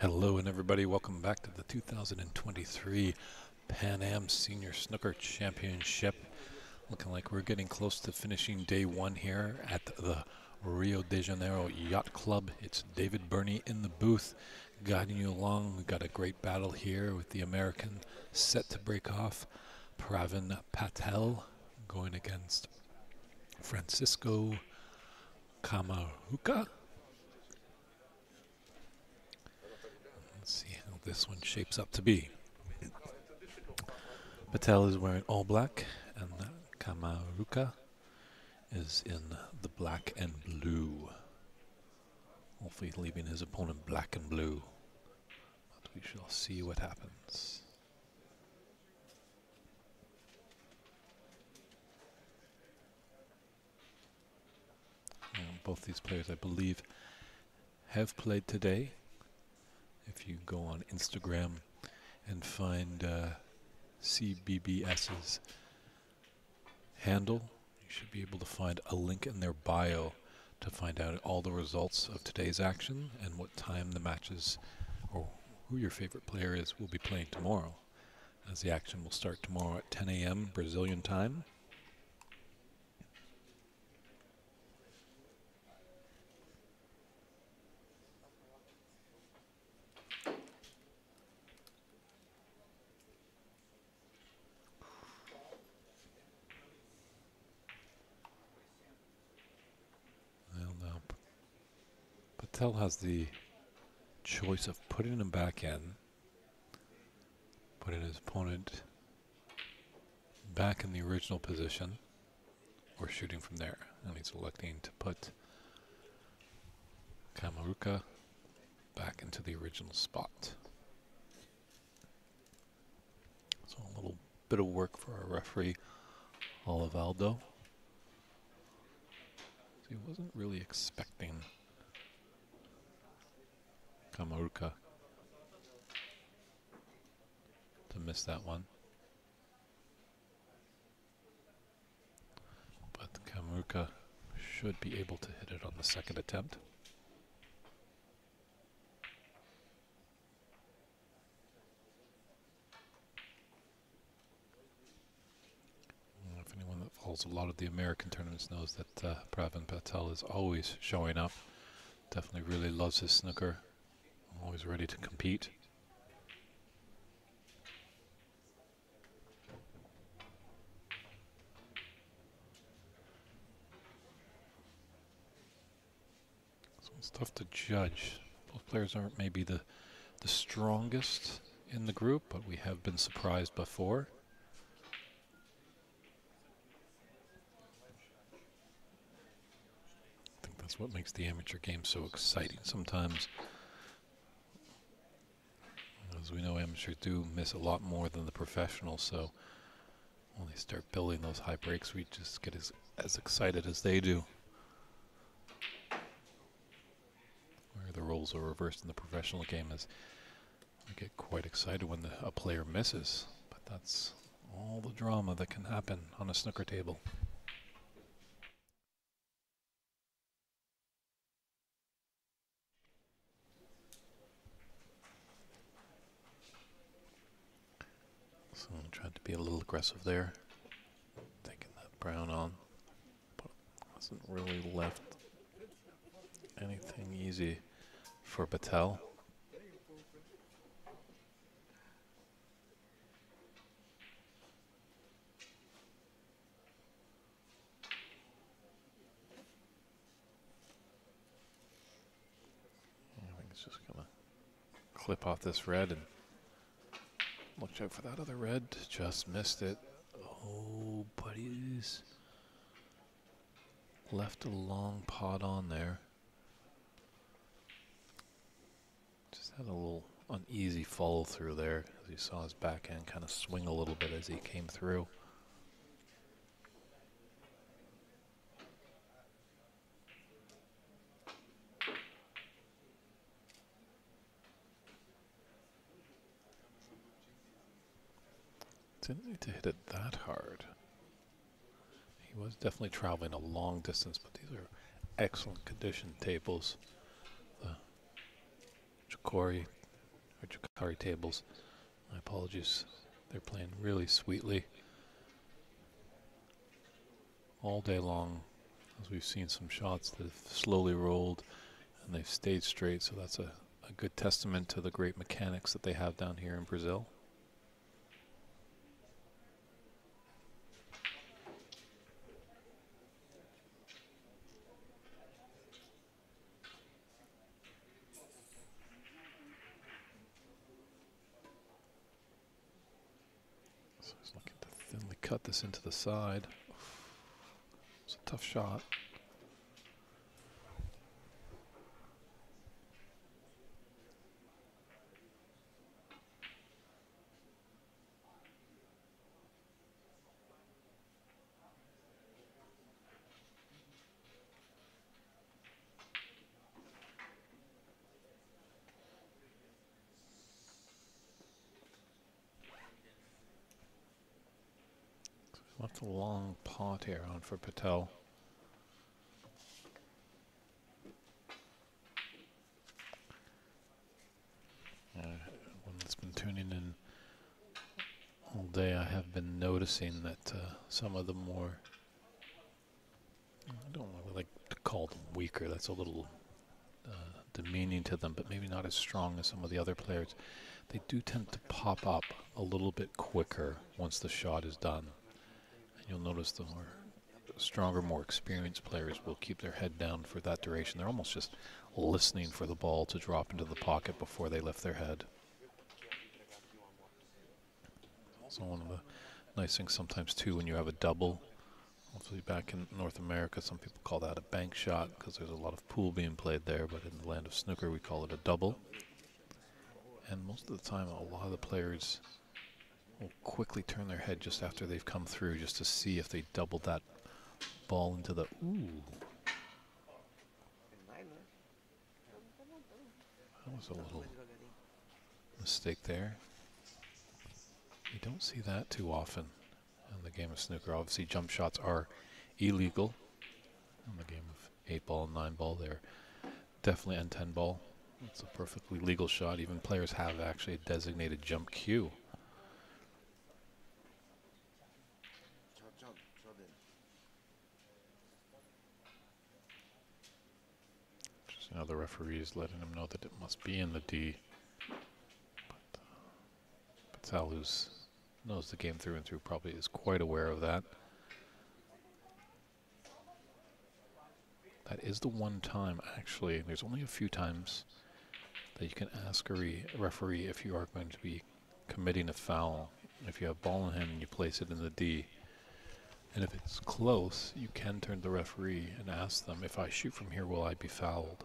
Hello and everybody, welcome back to the 2023 Pan Am Senior Snooker Championship. Looking like we're getting close to finishing day one here at the Rio de Janeiro Yacht Club. It's David Burney in the booth guiding you along. We've got a great battle here with the American set to break off. Pravin Patel going against Francisco Camaruca. Let's see how this one shapes up to be. Patel is wearing all black, and Camaruca is in the black and blue. Hopefully leaving his opponent black and blue. But we shall see what happens. And both these players, I believe, have played today. If you go on Instagram and find CBBS's handle, you should be able to find a link in their bio to find out all the results of today's action and what time the matches or who your favorite player is will be playing tomorrow, as the action will start tomorrow at 10 a.m. Brazilian time. Patel has the choice of putting him back in, putting his opponent back in the original position, or shooting from there. And he's electing to put Camaruca back into the original spot. So a little bit of work for our referee, Olivaldo. He wasn't really expecting Camaruca to miss that one. But Camaruca should be able to hit it on the second attempt. If anyone that follows a lot of the American tournaments knows that Pravin Patel is always showing up. Definitely really loves his snooker. Always ready to compete. So it's tough to judge. Both players aren't maybe the strongest in the group, but we have been surprised before. I think that's what makes the amateur game so exciting. Sometimes, as we know, amateurs do miss a lot more than the professionals, so when they start building those high breaks, we just get as excited as they do. Where the roles are reversed in the professional game, is we get quite excited when a player misses, but that's all the drama that can happen on a snooker table. So I tried to be a little aggressive there, taking that brown on, but hasn't really left anything easy for Patel. I think it's just gonna clip off this red and watch out for that other red. Just missed it. Oh, buddies. Left a long pot on there. Just had a little uneasy follow through there, as you saw his backhand kind of swing a little bit as he came through. Didn't need to hit it that hard. He was definitely traveling a long distance, but these are excellent condition tables. The JOCARI or JOCARI tables. My apologies. They're playing really sweetly all day long, as we've seen some shots that have slowly rolled and they've stayed straight, so that's a good testament to the great mechanics that they have down here in Brazil. So he's looking to thinly cut this into the side. It's a tough shot. Left a long pot here on for Patel. One that's been tuning in all day, I have been noticing that some of the more, I don't really like to call them weaker, that's a little demeaning to them, but maybe not as strong as some of the other players. They do tend to pop up a little bit quicker once the shot is done. And you'll notice the more stronger, more experienced players will keep their head down for that duration. They're almost just listening for the ball to drop into the pocket before they lift their head. Also one of the nice things sometimes too, when you have a double, hopefully back in North America, some people call that a bank shot because there's a lot of pool being played there, but in the land of snooker we call it a double. And most of the time a lot of the players will quickly turn their head just after they've come through just to see if they doubled that ball into the, ooh. That was a little mistake there. You don't see that too often in the game of snooker. Obviously jump shots are illegal in the game of 8 ball and 9 ball. They're definitely and 10 ball. It's a perfectly legal shot. Even players have actually a designated jump cue. Just another referee is letting them know that it must be in the D. But Patel, who knows the game through and through, probably is quite aware of that. That is the one time, actually, there's only a few times that you can ask a referee if you are going to be committing a foul. If you have ball in hand and you place it in the D, and if it's close, you can turn to the referee and ask them, if I shoot from here, will I be fouled?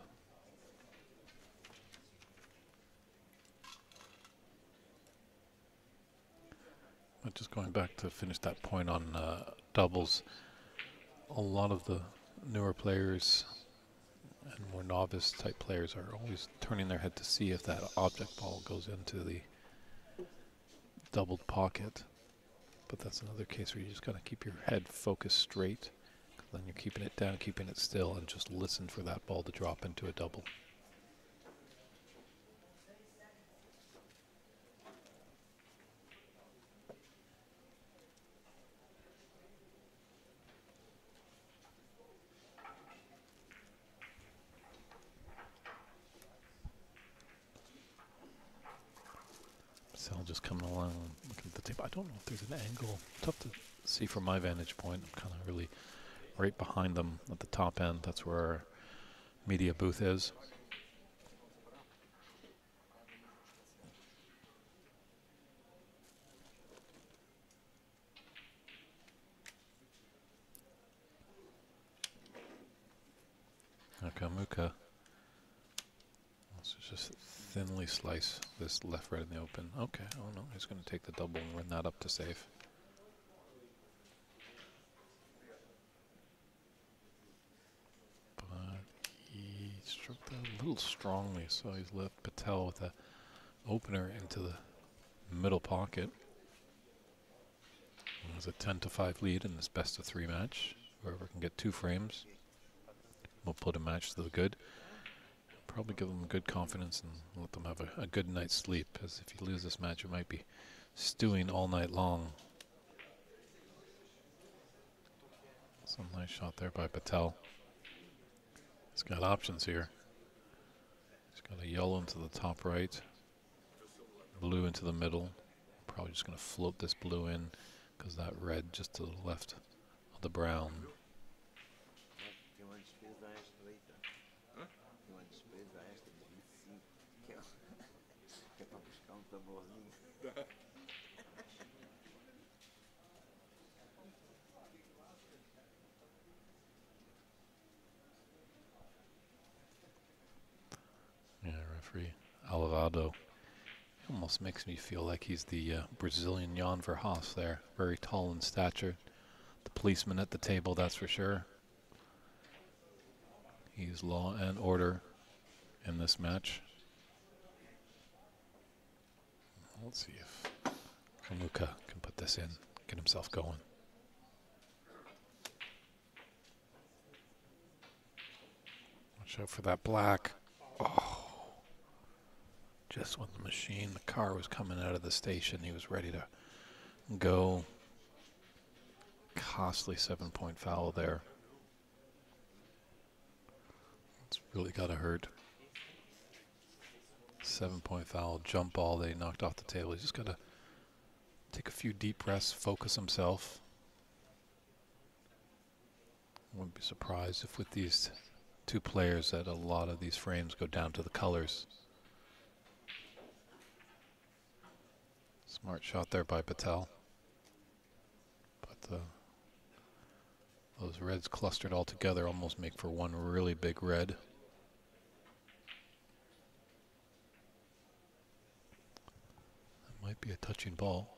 But just going back to finish that point on doubles, a lot of the newer players and more novice type players are always turning their head to see if that object ball goes into the doubled pocket. But that's another case where you just gotta keep your head focused straight, then you're keeping it down, keeping it still, and just listen for that ball to drop into a double. Sal just coming along, looking at the tape. I don't know if there's an angle. Tough to see from my vantage point. I'm kind of really right behind them at the top end. That's where our media booth is. Nakamuka. Let's just thinly slice this left right in the open. Okay, oh no, he's going to take the double and run that up to safe. But he struck that a little strongly, so he's left Patel with a opener into the middle pocket. There's a 10-5 lead in this best of 3 match. Whoever can get 2 frames will put a match to the good. Probably give them good confidence and let them have a good night's sleep, as if you lose this match, you might be stewing all night long. Some nice shot there by Patel. He's got options here. He's got a yellow into the top right, blue into the middle. Probably just going to float this blue in because that red just to the left of the brown. Yeah, referee Alvarado. He almost makes me feel like he's the Brazilian Jan Verhaas there. Very tall in stature. The policeman at the table, that's for sure. He's law and order in this match. Let's see if Sinuca can put this in, get himself going. Watch out for that black. Oh. Just when the car was coming out of the station, he was ready to go. Costly 7-point foul there. It's really got to hurt. 7-point foul, jump ball they knocked off the table. He's just got to take a few deep breaths, focus himself. I wouldn't be surprised if with these two players that a lot of these frames go down to the colors. Smart shot there by Patel. But those reds clustered all together almost make for one really big red. That might be a touching ball.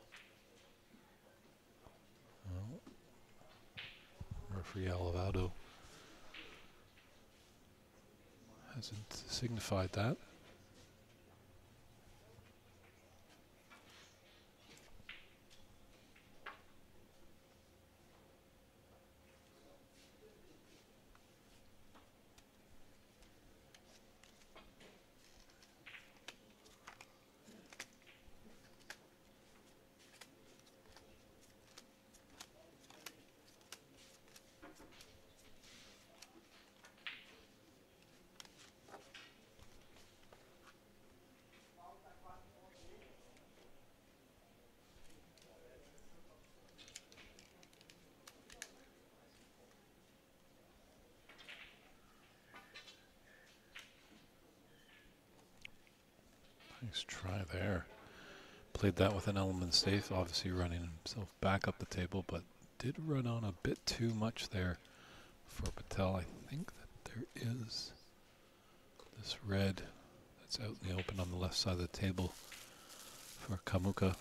Well, referee Alvarado hasn't signified that. Nice try there. Played that with an element safe, obviously running himself back up the table, but did run on a bit too much there for Patel. I think that there is this red that's out in the open on the left side of the table for Sinuca.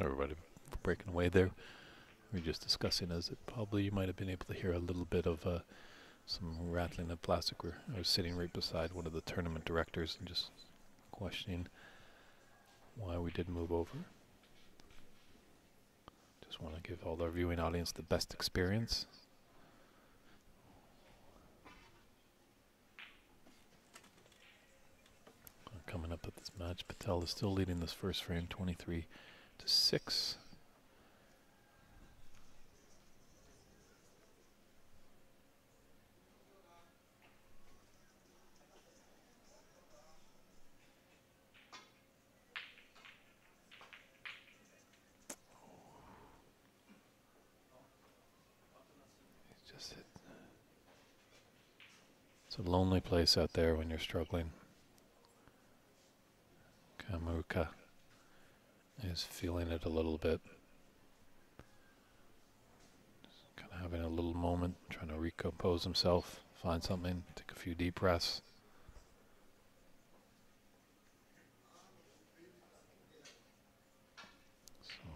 Everybody breaking away there. We were just discussing as it probably you might have been able to hear a little bit of some rattling of plastic. I was sitting right beside one of the tournament directors and just questioning why we did move over. Just want to give all our viewing audience the best experience. Coming up at this match, Patel is still leading this first frame, 23-6. Just hit. It's a lonely place out there when you're struggling. Kamuka is feeling it a little bit. Just kind of having a little moment, trying to recompose himself, find something, take a few deep breaths. So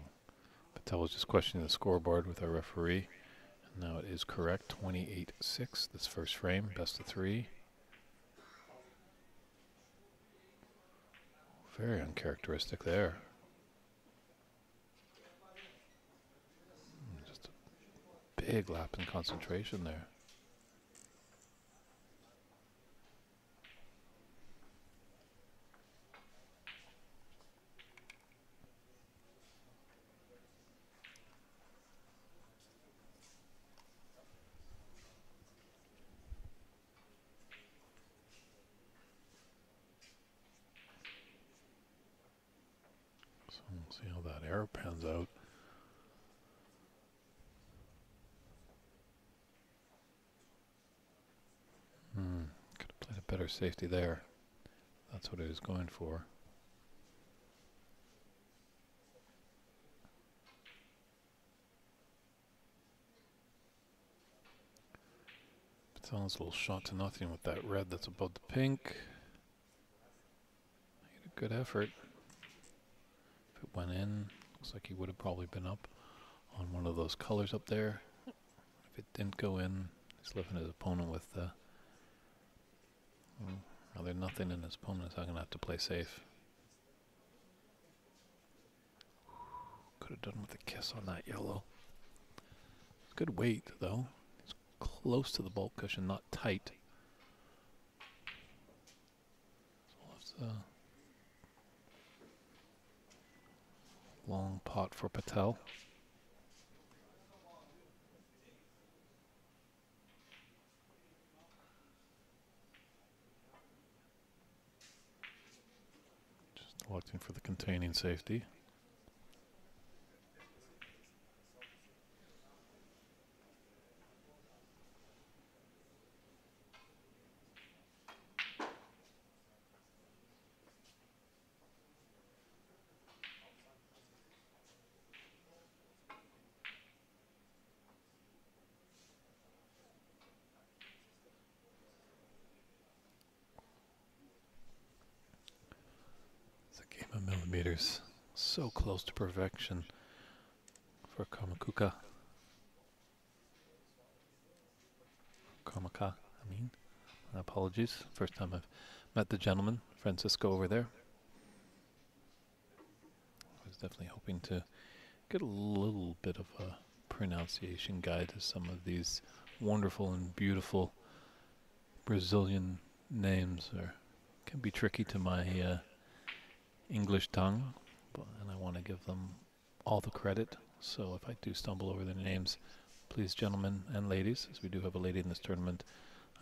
Patel was just questioning the scoreboard with our referee. And now it is correct, 28-6, this first frame, best of 3. Very uncharacteristic there. Just a big lapse in concentration there. So we'll see how that arrow pans out. Could have played a better safety there. That's what he was going for. Patel's a little shot to nothing with that red that's above the pink. He had a good effort. If it went in, looks like he would have probably been up on one of those colors up there. If it didn't go in, he's leaving his opponent with rather nothing, and his opponent is not going to have to play safe. Could have done with a kiss on that yellow. Good weight though. It's close to the bulk cushion, not tight. So let's long pot for Patel. Just watching for the containing safety. Millimeters, so close to perfection for Kamaka. My apologies. First time I've met the gentleman, Francisco, over there. I was definitely hoping to get a little bit of a pronunciation guide to some of these wonderful and beautiful Brazilian names, or can be tricky to my English tongue, and I want to give them all the credit. So if I do stumble over their names, please, gentlemen and ladies, as we do have a lady in this tournament,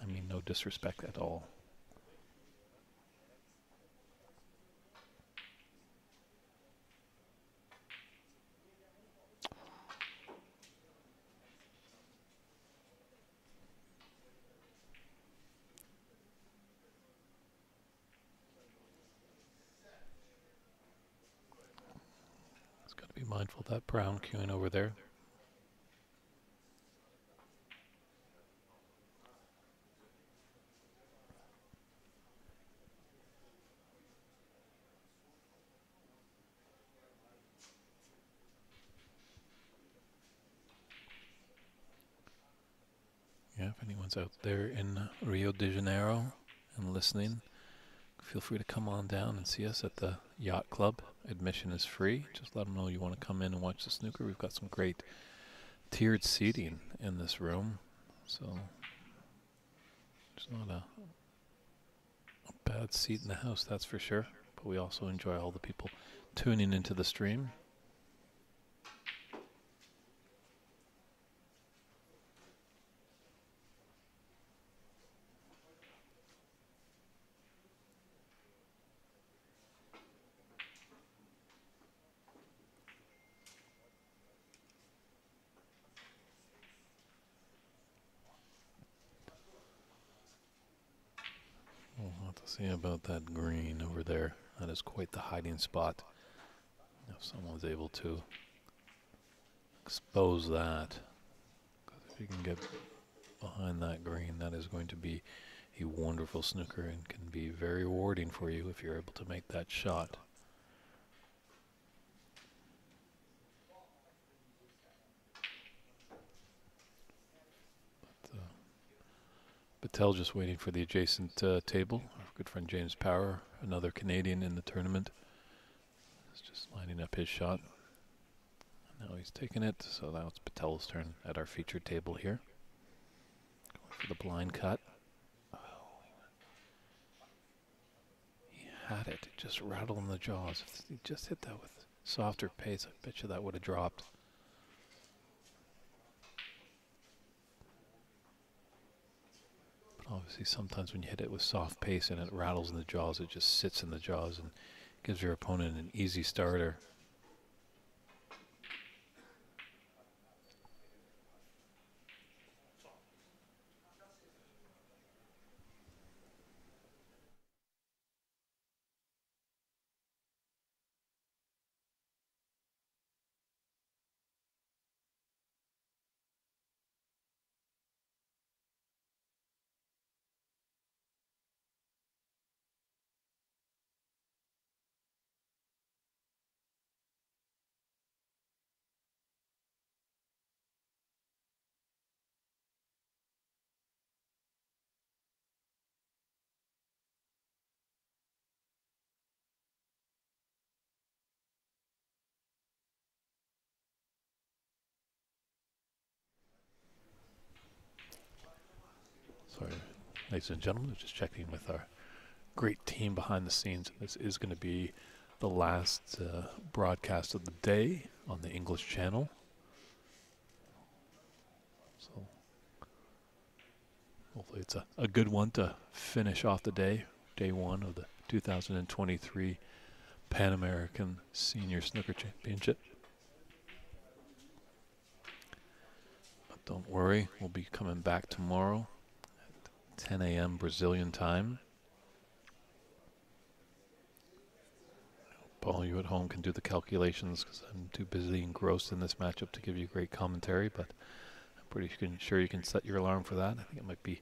I mean no disrespect at all. It's got to be mindful of that brown queuing over there. Yeah, if anyone's out there in Rio de Janeiro and listening, feel free to come on down and see us at the Yacht Club. Admission is free. Just let them know you want to come in and watch the snooker. We've got some great tiered seating in this room, so it's not a bad seat in the house, that's for sure. But we also enjoy all the people tuning into the stream. We'll have to see about that green over there. That is quite the hiding spot. If someone's able to expose that, if you can get behind that green, that is going to be a wonderful snooker and can be very rewarding for you if you're able to make that shot. Patel just waiting for the adjacent table. Our good friend James Power, another Canadian in the tournament, is just lining up his shot. Now he's taking it, so now it's Patel's turn at our featured table here. Going for the blind cut. Oh, he had it. It just rattled in the jaws. If he just hit that with softer pace, I bet you that would have dropped. Obviously, sometimes when you hit it with soft pace and it rattles in the jaws, it just sits in the jaws and gives your opponent an easy starter. Sorry, ladies and gentlemen, just checking with our great team behind the scenes. This is going to be the last broadcast of the day on the English channel. So hopefully it's a good one to finish off the day, day one of the 2023 Pan American Senior Snooker Championship. But don't worry, we'll be coming back tomorrow at 10 a.m. Brazilian time. All you at home can do the calculations because I'm too busy engrossed in this matchup to give you great commentary, but I'm pretty sure you can set your alarm for that. I think it might be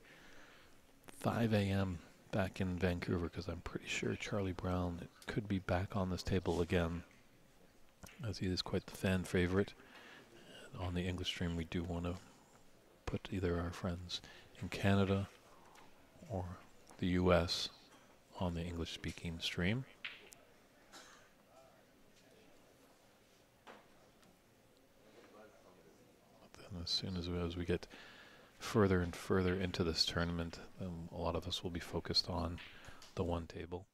5 a.m. back in Vancouver because I'm pretty sure Charlie Brown could be back on this table again, as he is quite the fan favorite. And on the English stream, we do want to put either our friends in Canada or the U.S. on the English-speaking stream. As soon as we get further and further into this tournament, a lot of us will be focused on the one table.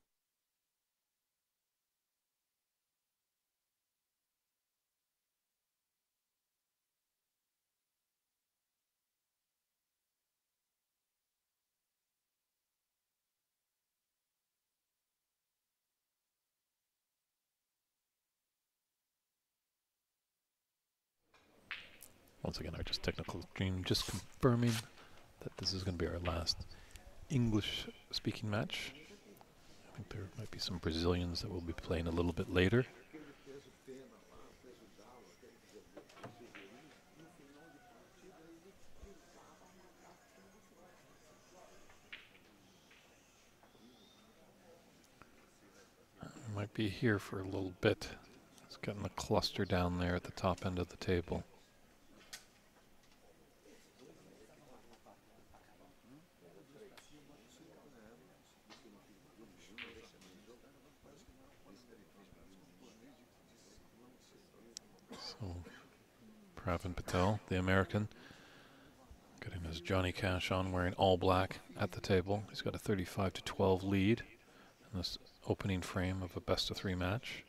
Once again, our just technical stream just confirming that this is going to be our last English-speaking match. I think there might be some Brazilians that will be playing a little bit later. We might be here for a little bit. It's getting a cluster down there at the top end of the table. Pravin Patel, the American, getting his Johnny Cash on, wearing all black at the table. He's got a 35-12 lead in this opening frame of a best-of-3 match.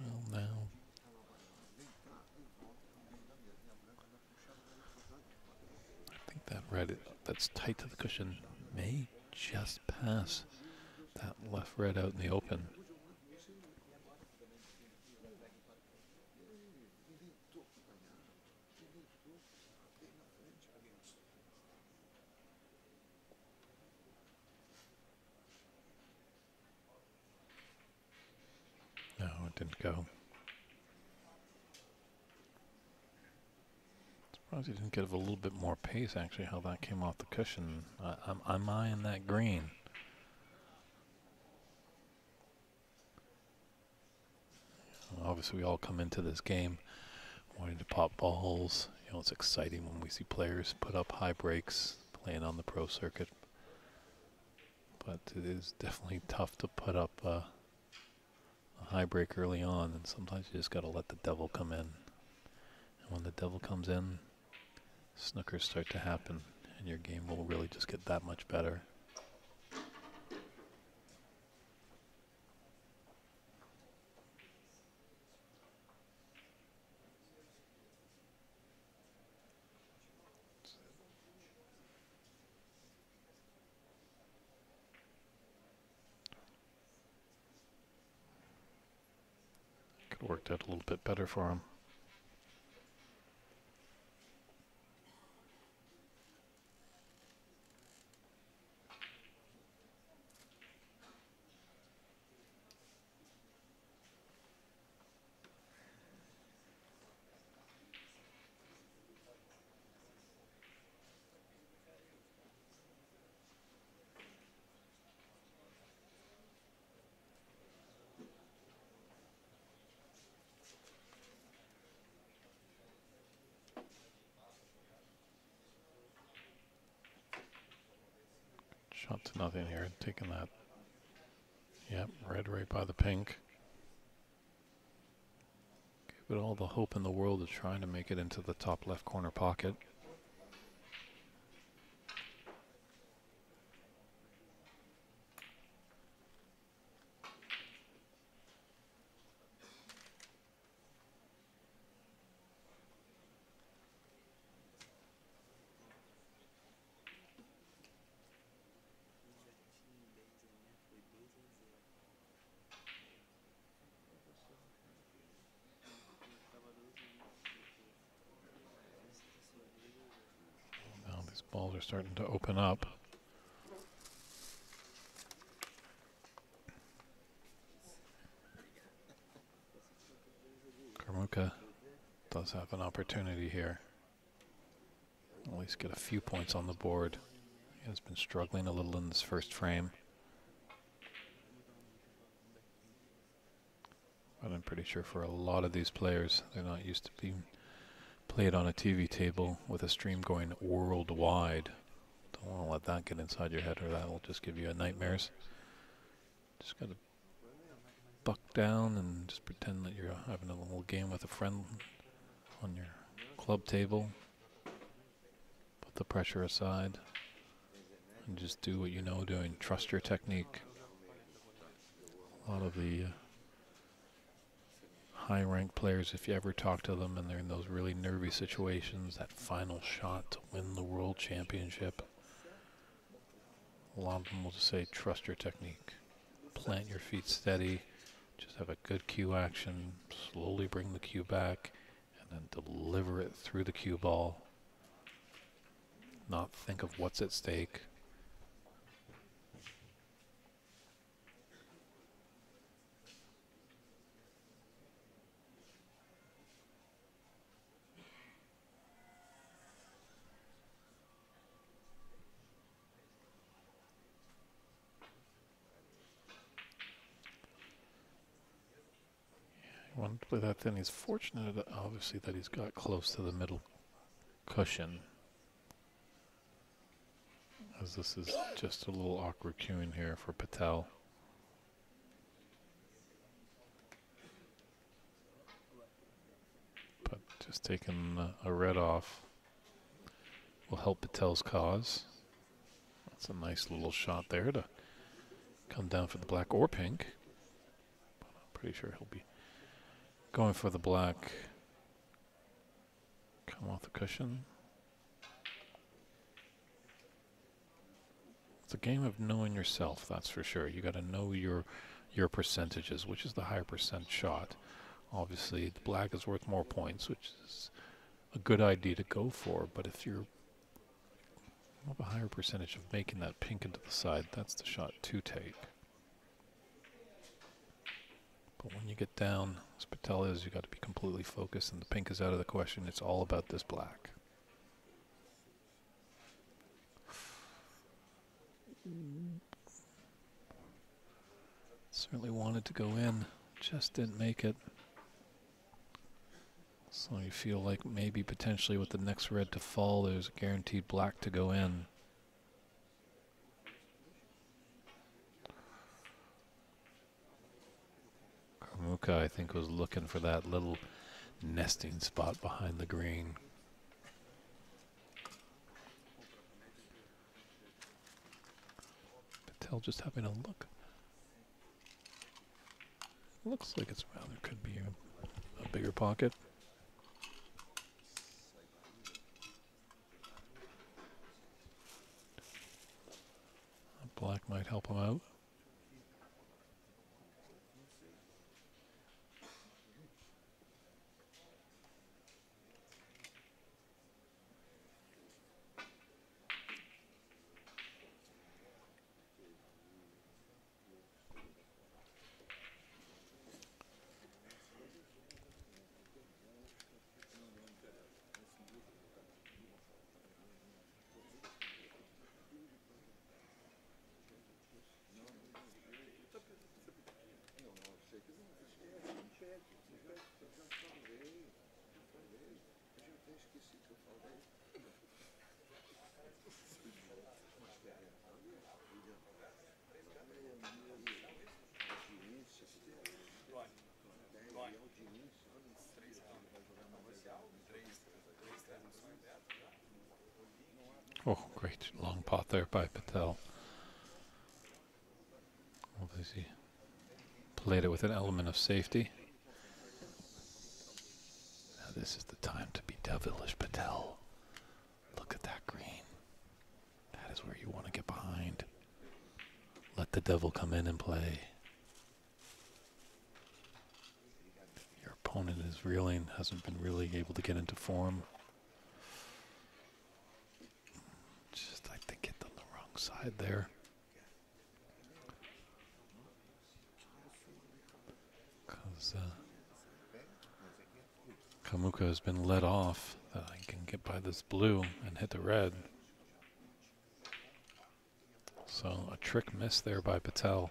Well, now I think that red that's tight to the cushion may just pass that left red out in the open. No, it didn't go. Surprised he didn't give a little bit more pace, actually, how that came off the cushion. I'm eyeing that green. Obviously, we all come into this game wanting to pop balls. You know, it's exciting when we see players put up high breaks playing on the pro circuit. But it is definitely tough to put up a high break early on, and sometimes you just got to let the devil come in. And when the devil comes in, snookers start to happen, and your game will really just get that much better. Could have worked out a little bit better for him. Shot to nothing here, taking that. Yep, red right by the pink. Give it all the hope in the world of trying to make it into the top left corner pocket. Balls are starting to open up. Karmuka does have an opportunity here. At least get a few points on the board. He has been struggling a little in this first frame. But I'm pretty sure for a lot of these players, they're not used to being played on a TV table with a stream going worldwide. Don't want to let that get inside your head, or that will just give you nightmares. Just got to buck down and just pretend that you're having a little game with a friend on your club table. Put the pressure aside and just do what you know doing. Trust your technique. A lot of the high-ranked players, if you ever talk to them and they're in those really nervy situations, that final shot to win the world championship, a lot of them will just say, trust your technique. Plant your feet steady, just have a good cue action, slowly bring the cue back, and then deliver it through the cue ball. Not think of what's at stake. Wanted to play that thin. He's fortunate, obviously, that he's got close to the middle cushion, as this is just a little awkward cueing here for Patel. Just taking a red off will help Patel's cause. That's a nice little shot there to come down for the black or pink. But I'm pretty sure he'll be going for the black. Come off the cushion. It's a game of knowing yourself, that's for sure. You got to know your percentages, which is the higher percent shot. Obviously, the black is worth more points, which is a good idea to go for. But if you're have a higher percentage of making that pink into the side, that's the shot to take. But when you get down, as Patel is, you got to be completely focused, and the pink is out of the question. It's all about this black. Certainly wanted to go in, just didn't make it. So you feel like maybe potentially with the next red to fall, there's a guaranteed black to go in. Sinuca, I think, was looking for that little nesting spot behind the green. Patel just having a look. Looks like it's, well, there could be a bigger pocket. Black might help him out. Oh, great long pot there by Patel. Obviously played it with an element of safety. Now this is the time to be devilish, Patel. Look at that green. That is where you want to get behind. Let the devil come in and play. Your opponent is reeling, hasn't been really able to get into form. Just, I think, hit on the wrong side there. Because Sinuca has been let off that I can get by this blue and hit the red. So a trick miss there by Patel.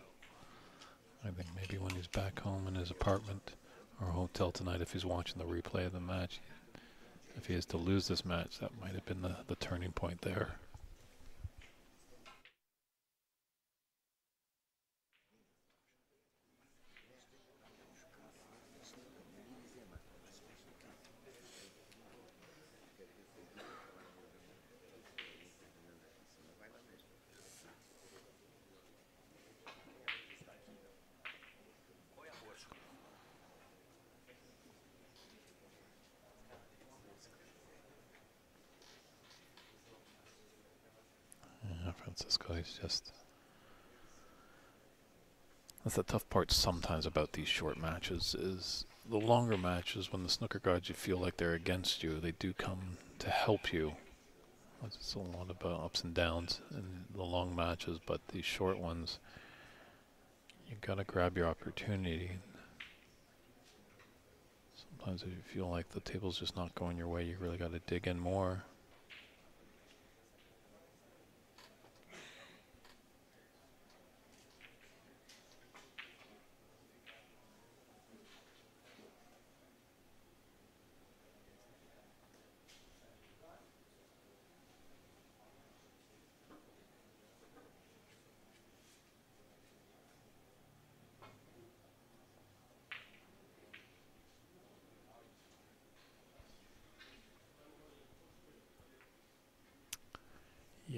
I think maybe when he's back home in his apartment or hotel tonight, if he's watching the replay of the match, if he is to lose this match, that might have been the turning point there. Francisco, he's just... That's the tough part sometimes about these short matches, is the longer matches, when the snooker gods you feel like they're against you, they do come to help you. It's a lot about ups and downs in the long matches, but these short ones, you gotta grab your opportunity. Sometimes if you feel like the table's just not going your way, you really gotta dig in more.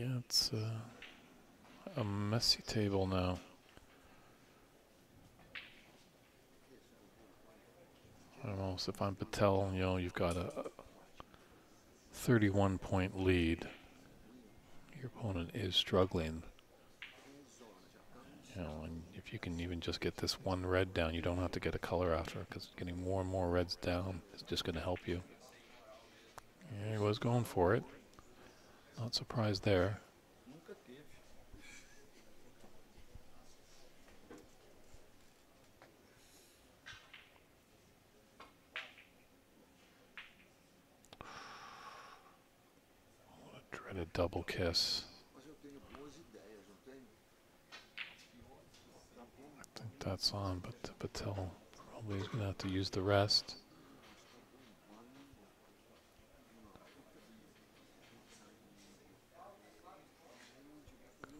Yeah, it's a messy table now. I don't know, so if I'm Patel, you know, you've got a 31-point lead. Your opponent is struggling. You know, and if you can even just get this one red down, you don't have to get a color after, because getting more and more reds down is just going to help you. Yeah, he was going for it. Not surprised there. What a dreaded double kiss. I think that's on, but Patel probably is going to have to use the rest.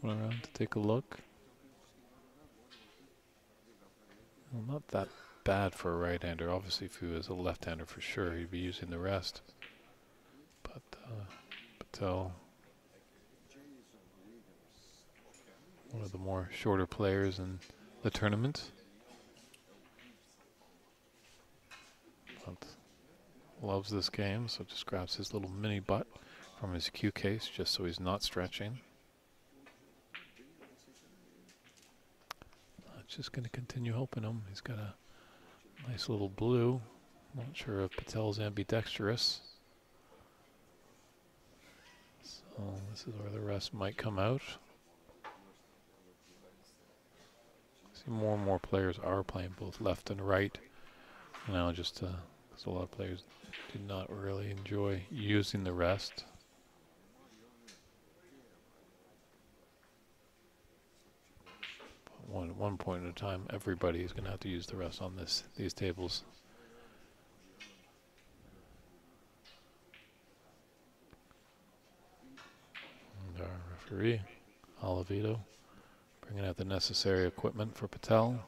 Going around to take a look. Well, not that bad for a right-hander. Obviously, if he was a left-hander for sure, he'd be using the rest. But Patel, one of the more shorter players in the tournament. But loves this game, so just grabs his little mini butt from his cue case just so he's not stretching. Just going to continue helping him. He's got a nice little blue. Not sure if Patel's ambidextrous. So this is where the rest might come out. See, more and more players are playing both left and right. Now just because a lot of players do not really enjoy using the rest. At one point at a time, everybody is going to have to use the rest on these tables. And our referee, Oliveto, bringing out the necessary equipment for Patel.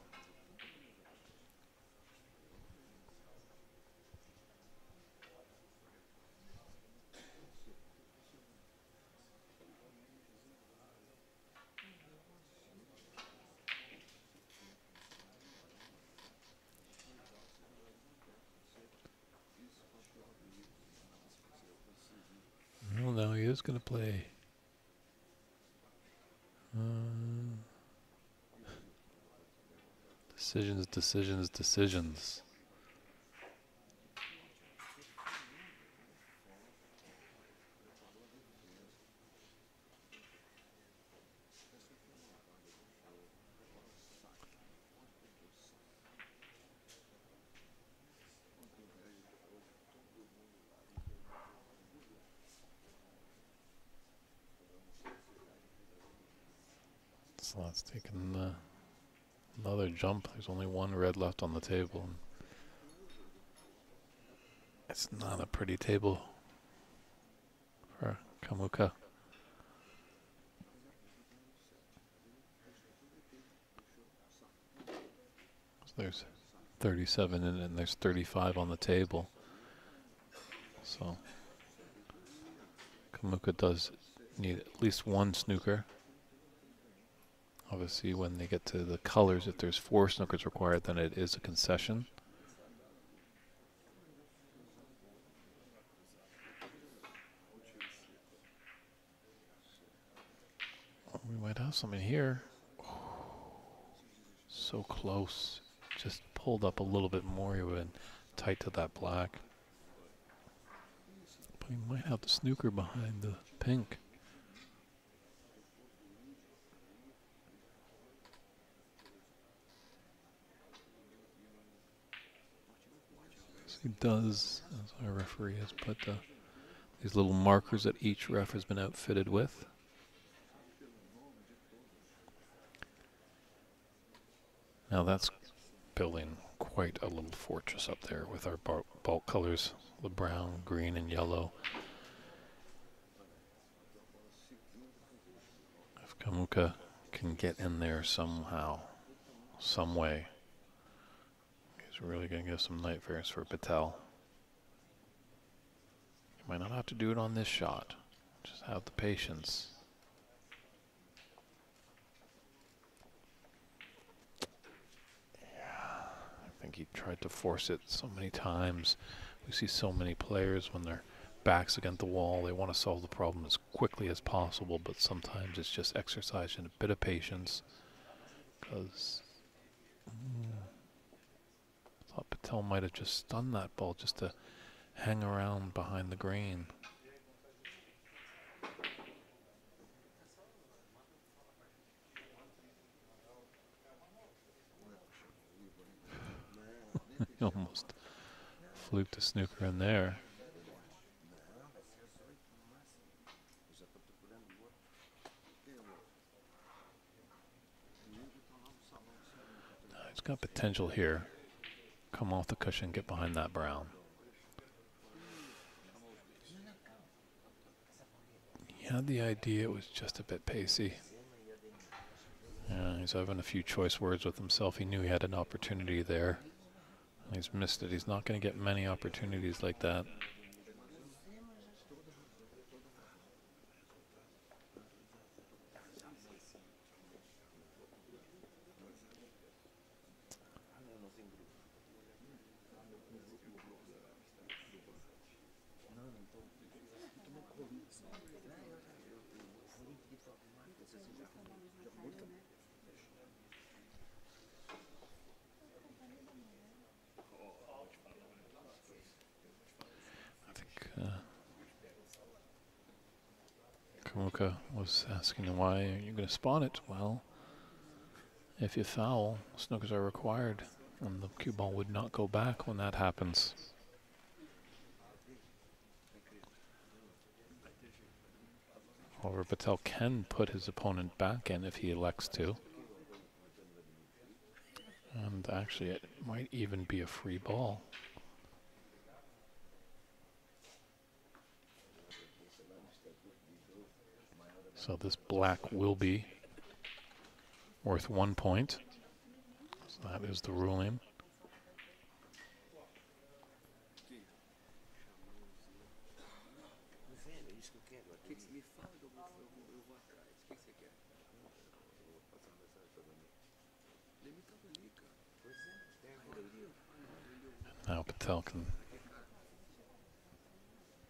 Well, no, he is going to play. Decisions, decisions, decisions. So that's taken another jump. There's only one red left on the table. It's not a pretty table for Kamuka. So there's 37 in it and there's 35 on the table. So Kamuka does need at least one snooker. Obviously, when they get to the colors, if there's 4 snookers required, then it is a concession. We might have something here. So close. Just pulled up a little bit more. He would have been tight to that black. But he might have the snooker behind the pink. He does, as our referee has put these little markers that each ref has been outfitted with. Now that's building quite a little fortress up there with our bulk colors, the brown, green, and yellow. If Kamuka can get in there somehow, some way, he's really going to give some nightmares for Patel. You might not have to do it on this shot. Just have the patience. think he tried to force it so many times. We see so many players when they're backs against the wall, they want to solve the problem as quickly as possible, but sometimes it's just exercising a bit of patience. Because I thought Patel might have just stunned that ball just to hang around behind the green. He almost fluked a snooker in there. He's got potential here. Come off the cushion, get behind that brown. He had the idea, it was just a bit pacey. Yeah, he's having a few choice words with himself. He knew he had an opportunity there. He's missed it. He's not going to get many opportunities like that. Sinuca was asking him, why are you going to spawn it? Well, if you foul, snookers are required, and the cue ball would not go back when that happens. However, Patel can put his opponent back in if he elects to. And actually, it might even be a free ball. So this black will be worth 1 point. So that is the ruling. Now Patel can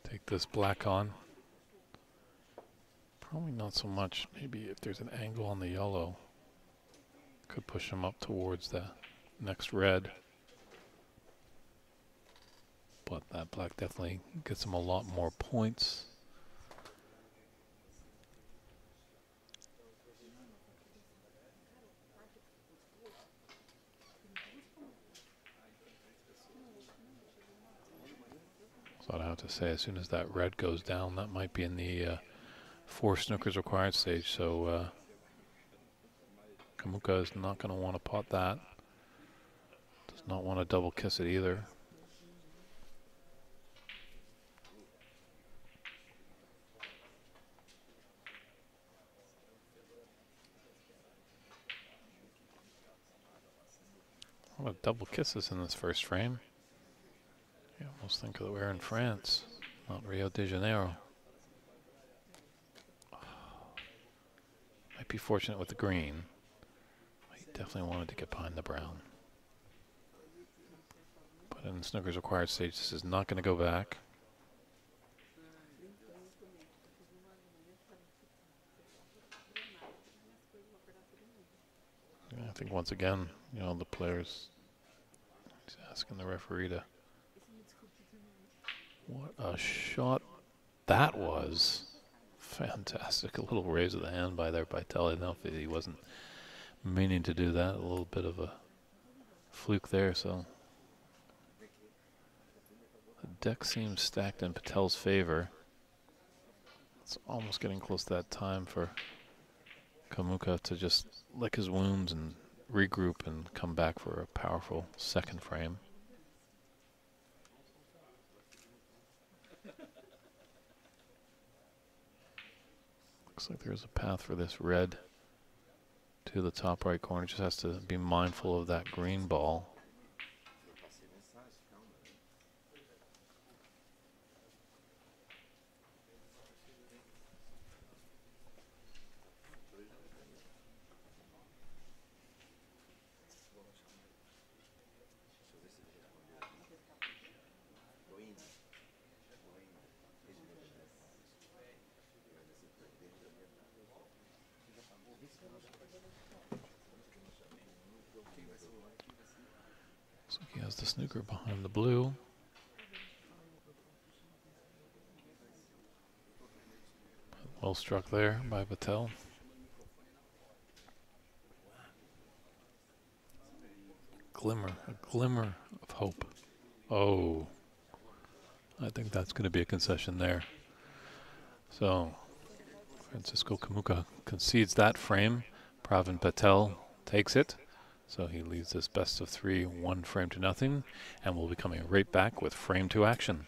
take this black on. Probably not so much. Maybe if there's an angle on the yellow, could push him up towards the next red. But that black definitely gets him a lot more points. So I'd have to say, as soon as that red goes down, that might be in the 4 snookers required stage. So Kamuka is not going to want to pot that. Does not want to double kiss it either. A lot of double kisses in this first frame. You almost think that we're in France, not Rio de Janeiro. Might be fortunate with the green. He definitely wanted to get behind the brown. But in the snookers required stage, this is not going to go back. I think once again, you know, the players, he's asking the referee to. What a shot that was. Fantastic. A little raise of the hand by there by Patel. I don't know if he wasn't meaning to do that. A little bit of a fluke there. So the deck seems stacked in Patel's favor. It's almost getting close to that time for Kamuka to just lick his wounds and regroup and come back for a powerful second frame. Looks like there's a path for this red to the top right corner. Just has to be mindful of that green ball. So he has the snooker behind the blue. Well struck there by Patel. A glimmer of hope. Oh, I think that's going to be a concession there. So Francisco Kamuka concedes that frame. Pravin Patel takes it. So he leads this best of 3, 1 frame to nothing, and we'll be coming right back with frame 2 action.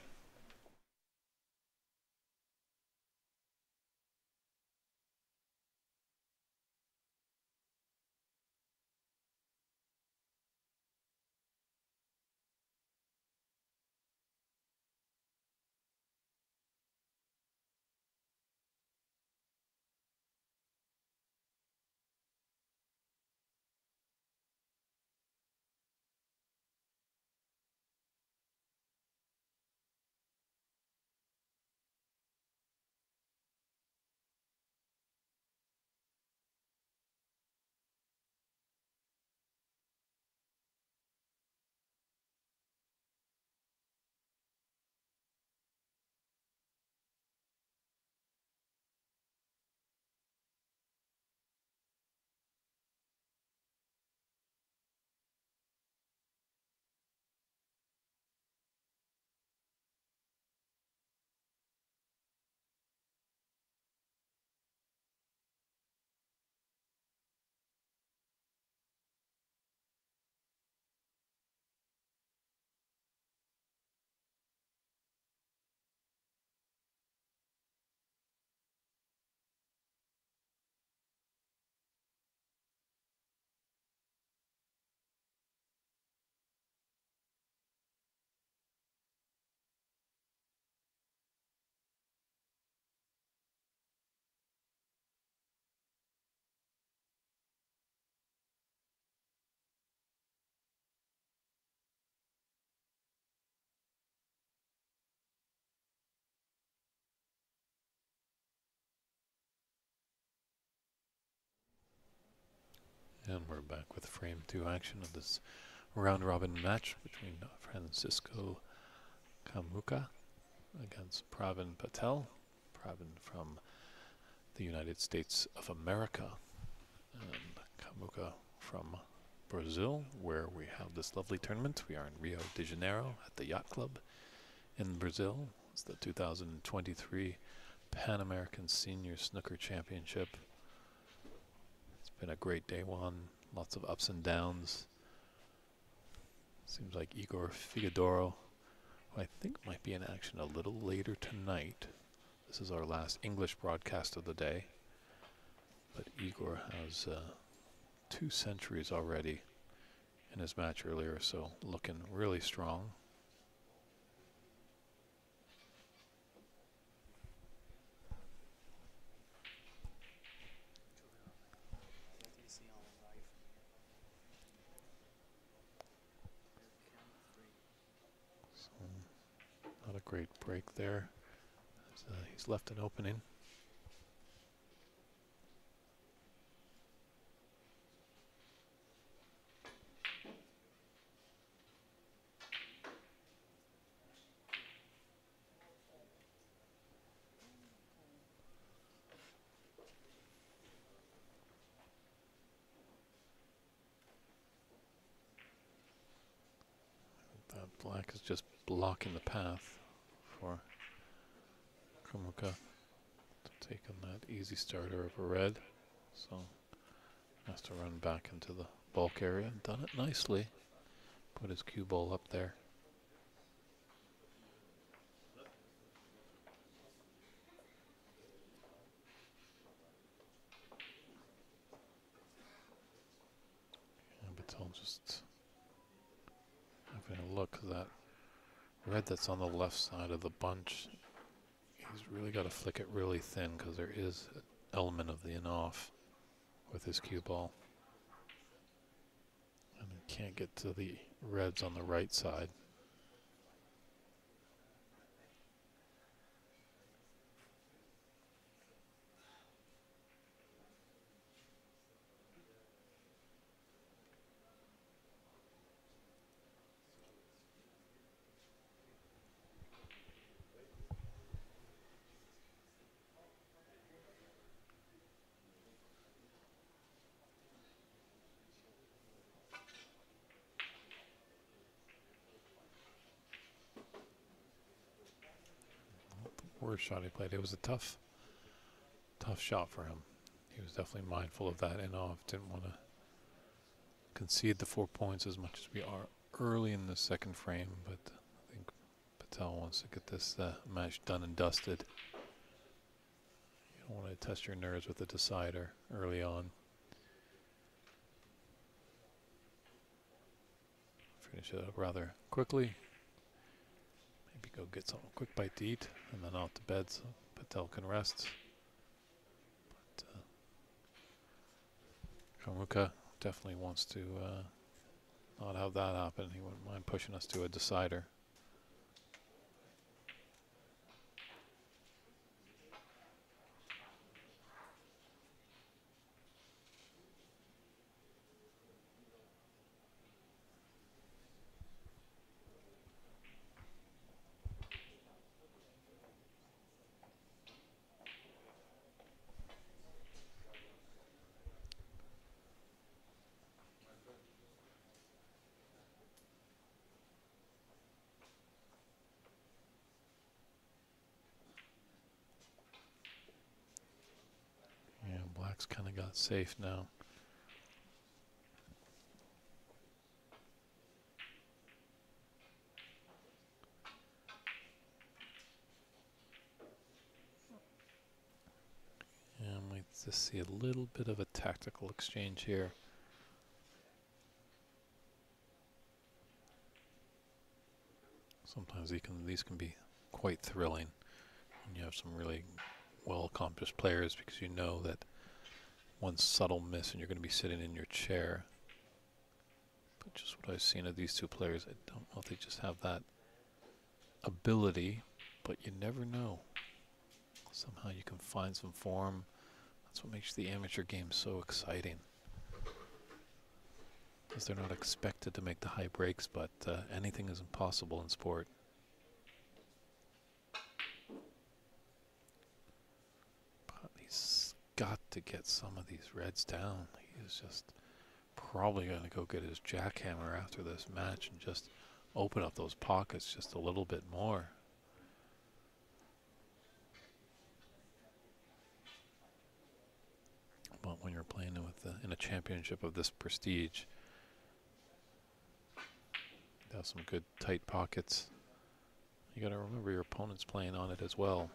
And we're back with frame 2 action of this round-robin match between Francisco Kamuka against Pravin Patel. Pravin from the United States of America, and Kamuka from Brazil, where we have this lovely tournament. We are in Rio de Janeiro at the Iate Clube in Brazil. It's the 2023 Pan American Snooker Championship. Been a great day one, lots of ups and downs. Seems like Igor Figueroa, who I think might be in action a little later tonight. This is our last English broadcast of the day. But Igor has 2 centuries already in his match earlier, so looking really strong. Not a great break there. He's left an opening. That black is just blocking the path for Kamuka to take on that easy starter of a red. So has to run back into the bulk area. Done it nicely. Put his cue ball up there. Patel just having a look at that red that's on the left side of the bunch. He's really got to flick it really thin because there is an element of the in-off with his cue ball. And he can't get to the reds on the right side. first shot he played. It was a tough shot for him. He was definitely mindful of that and off. Didn't want to concede the 4 points as much as we are early in the second frame, but I think Patel wants to get this match done and dusted. You don't want to test your nerves with a decider early on. Finish it up rather quickly. Maybe go get some quick bite to eat and then off to bed so Patel can rest. But Sinuca definitely wants to not have that happen. He wouldn't mind pushing us to a decider. Black's kind of got safe now. And we just see a little bit of a tactical exchange here. Sometimes these can be quite thrilling when you have some really well-accomplished players, because you know that one subtle miss and you're going to be sitting in your chair. But just what I've seen of these two players, I don't know if they just have that ability, but you never know. Somehow you can find some form. That's what makes the amateur game so exciting. Because they're not expected to make the high breaks, but anything is impossible in sport. But he's got to get some of these reds down. He is just probably going to go get his jackhammer after this match and just open up those pockets just a little bit more. But when you're playing with in a championship of this prestige, you have some good tight pockets. You got to remember your opponent's playing on it as well.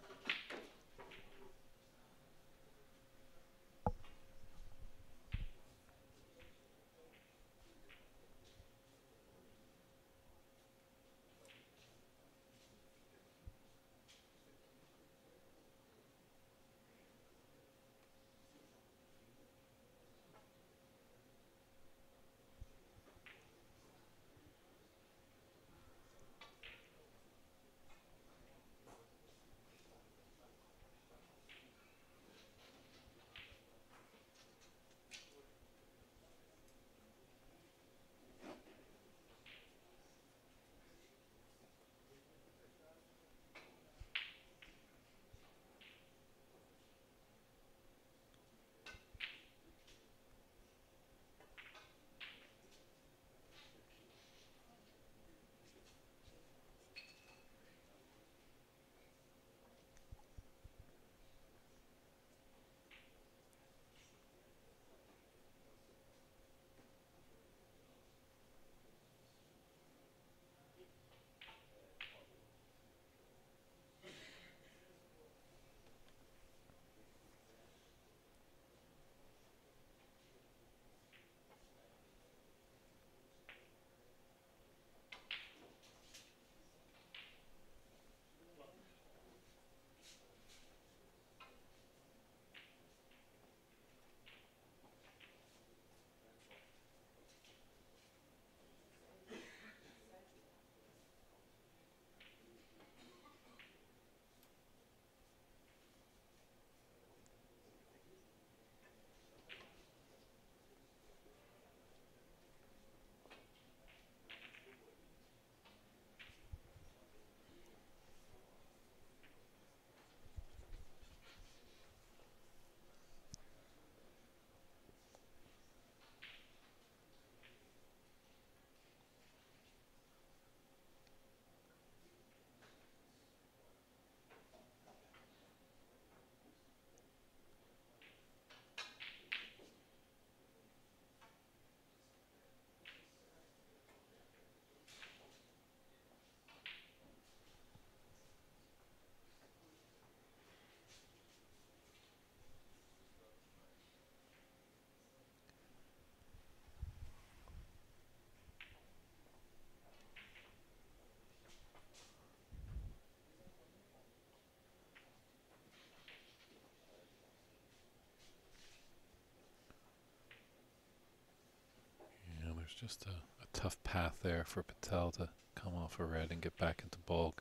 Just a tough path there for Patel to come off a red and get back into bulk.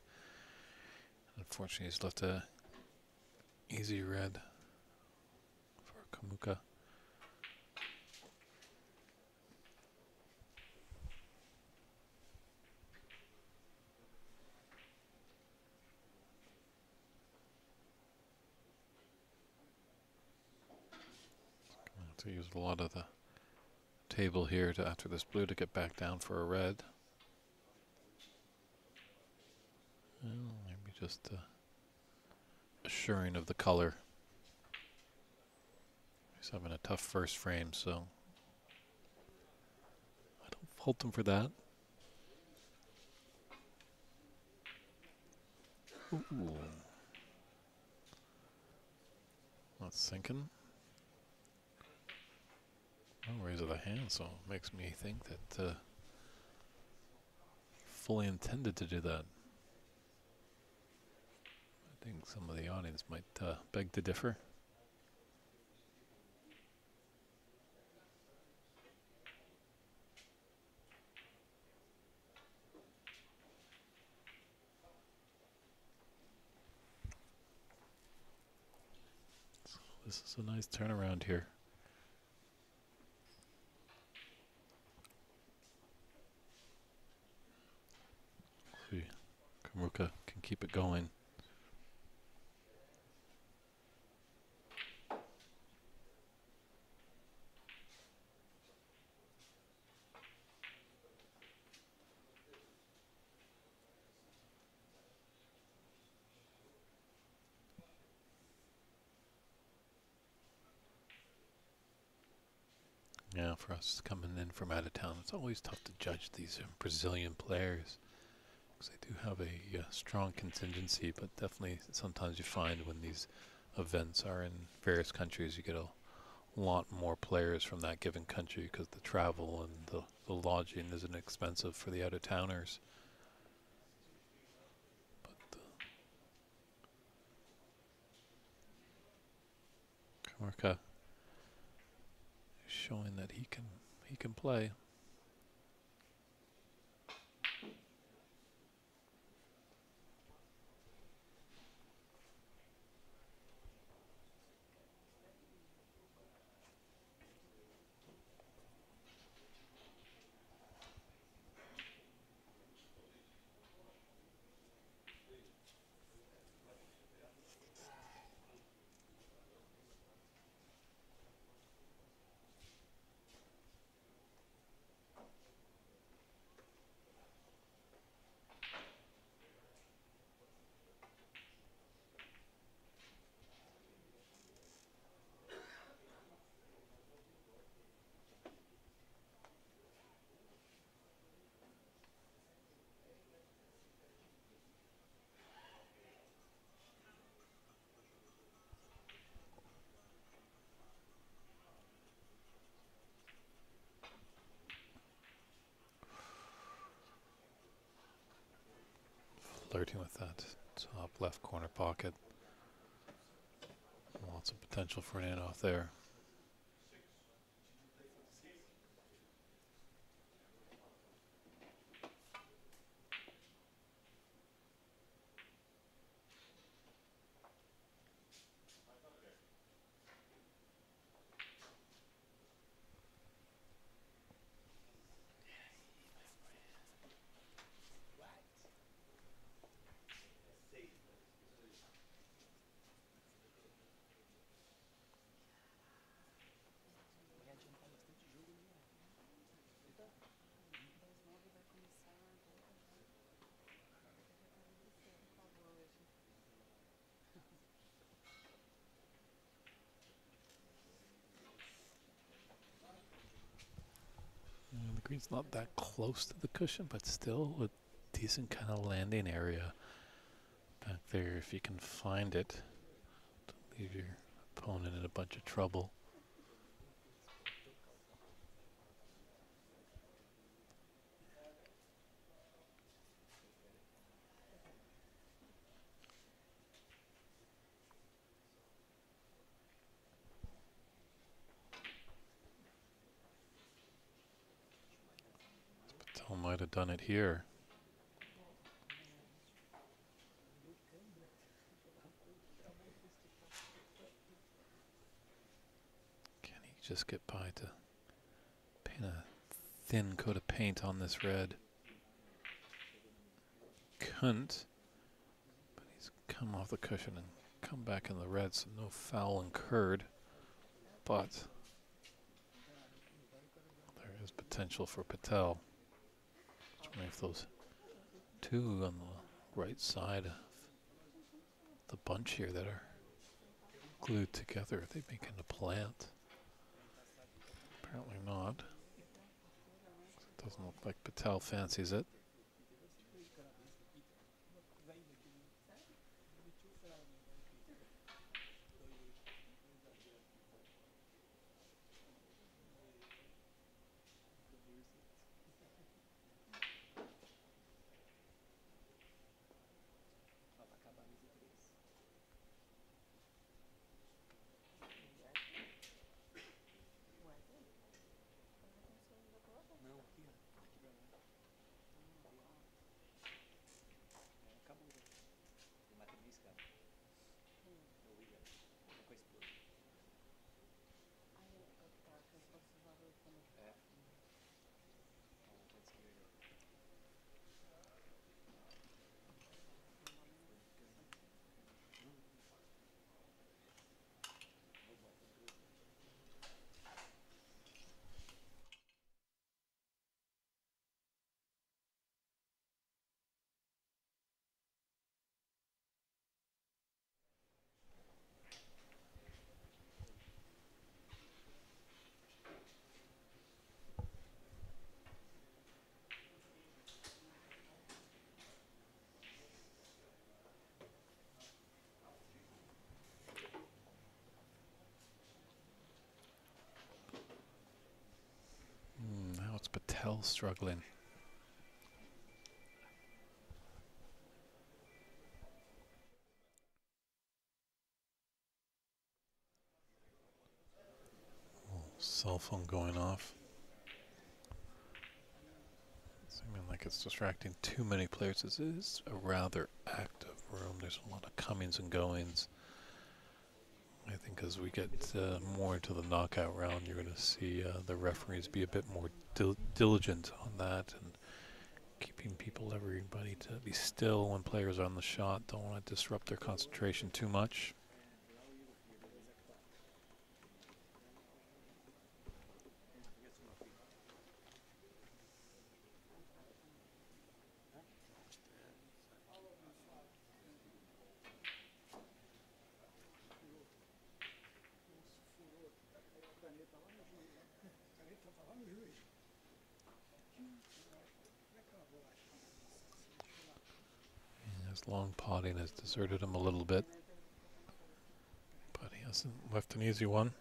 Unfortunately, he's left a easy red for Kamuka. To use a lot of the table here to after this blue to get back down for a red. Well, maybe just assuring of the color. He's having a tough first frame, so I don't fault him for that. Ooh. Not sinking. No raise of the hand, so it makes me think that fully intended to do that. I think some of the audience might beg to differ. So this is a nice turnaround here. See, Kamuka can keep it going. Yeah, for us coming in from out of town, it's always tough to judge these Brazilian players. Because they do have a strong contingency, but definitely sometimes you find when these events are in various countries, you get a lot more players from that given country because the travel and the lodging isn't expensive for the out-of-towners. But Kamarka is showing that he can play. Flirting with that top left corner pocket. Lots of potential for an in off there. The green's not that close to the cushion, but still a decent kind of landing area back there if you can find it. Don't leave your opponent in a bunch of trouble. Patel might have done it here. Can he just get by to paint a thin coat of paint on this red? Couldn't, but he's come off the cushion and come back in the red, so no foul incurred. But there is potential for Patel. Just wondering if those two on the right side of the bunch here that are glued together, are they making a plant? Apparently not. It doesn't look like Patel fancies it. Now it's Patel struggling. Cell phone going off. Seeming like it's distracting too many players. This is a rather active room. There's a lot of comings and goings. I think as we get more into the knockout round, you're going to see the referees be a bit more diligent on that and keeping everybody to be still when players are on the shot. Don't want to disrupt their concentration too much. His long potting has deserted him a little bit, but he hasn't left an easy one.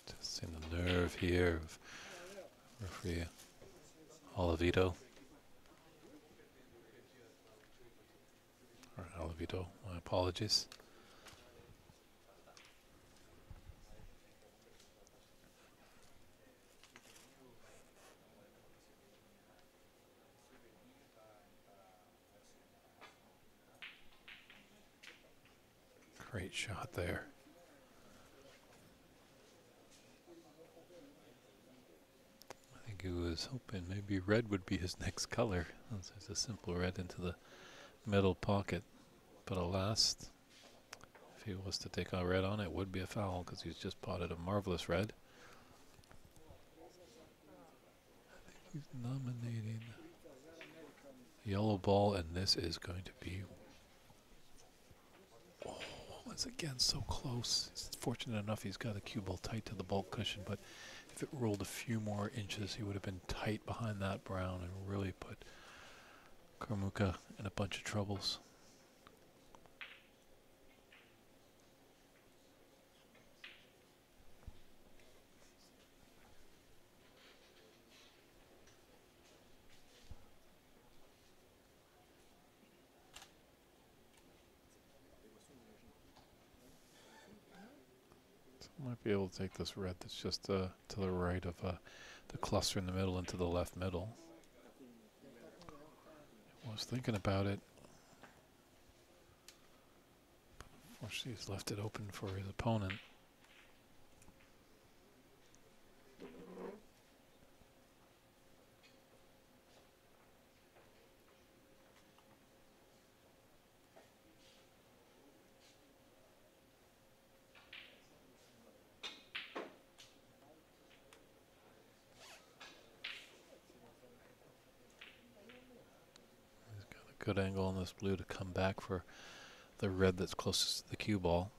Testing the nerve here of referee Olivito. Or Olivito, my apologies. Great shot there. I think he was hoping maybe red would be his next color. There's a simple red into the middle pocket. But alas, he was to take a red on, it would be a foul because he's just potted a marvelous red. I think he's nominating yellow ball, and this is going to be... Oh, it's again so close. He's fortunate enough he's got a cue ball tight to the bulk cushion, but if it rolled a few more inches, he would have been tight behind that brown and really put Sinuca in a bunch of troubles. Might be able to take this red that's just to the right of the cluster in the middle into the left middle. I was thinking about it. Unfortunately, he's left it open for his opponent. Good angle on this blue to come back for the red that's closest to the cue ball.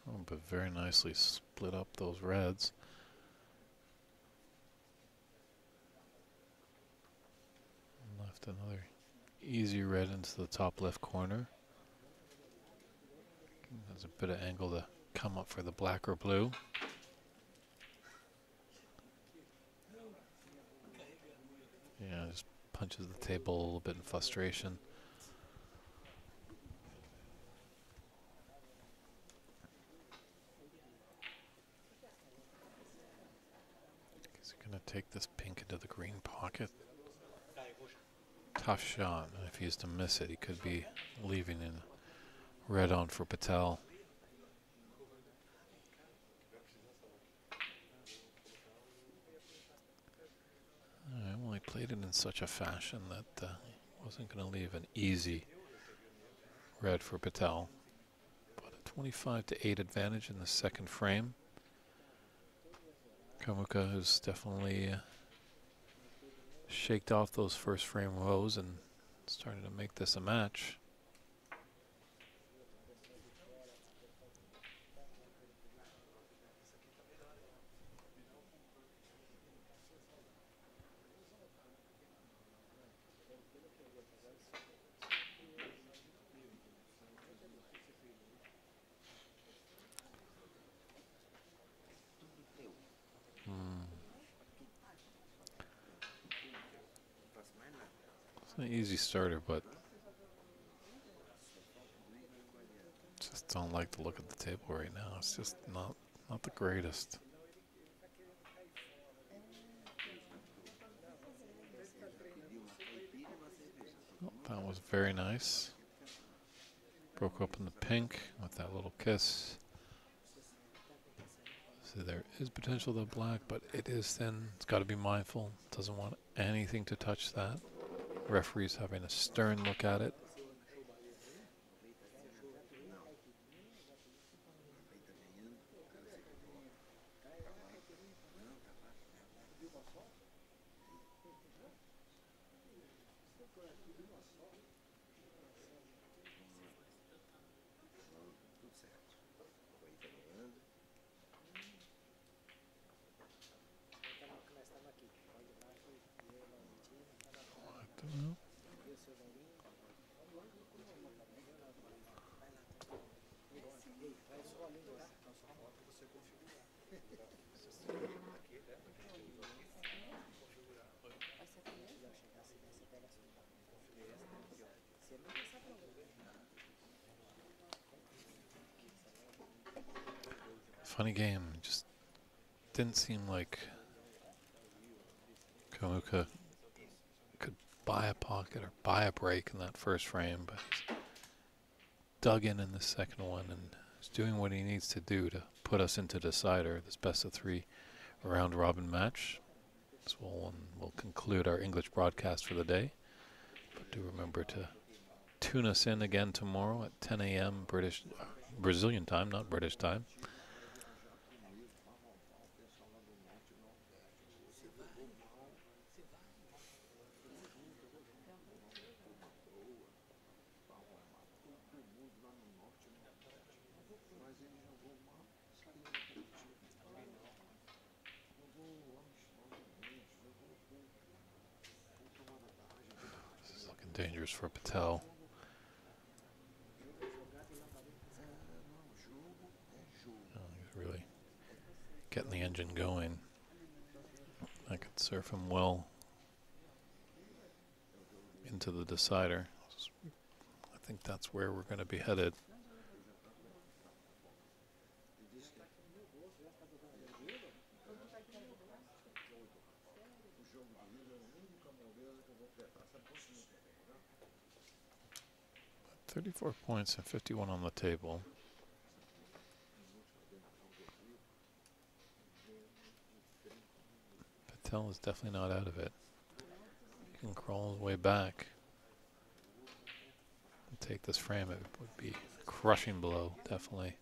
Oh, but very nicely split up those reds. And left another easy red into the top left corner. There's a bit of angle to come up for the black or blue. Yeah, just punches the table a little bit in frustration. He's going to take this pink into the green pocket. Tough shot. If he is to miss it, he could be leaving in red on for Patel. I only played it in such a fashion that he wasn't going to leave an easy red for Patel. But a 25-8 advantage in the second frame. Sinuca has definitely shaked off those first frame woes and started to make this a match. It's an easy starter, but just don't like the look of the table right now. It's just not the greatest. Oh, that was very nice. Broke open the pink with that little kiss. So there is potential to black, but it is thin. It's got to be mindful. Doesn't want anything to touch that. Referee's having a stern look at it. Funny game. Just didn't seem like Sinuca could buy a pocket or buy a break in that first frame, but he's dug in the second one and is doing what he needs to do to put us into decider, this best of three round robin match. This will conclude our English broadcast for the day. But do remember to tune us in again tomorrow at 10 a.m. Brazilian time, not British time. This is looking dangerous for Patel. Really getting the engine going. I could surf him well into the decider. I think that's where we're going to be headed. But 34 points and 51 on the table. Patel is definitely not out of it. He can crawl his way back and take this frame. It would be a crushing blow, definitely.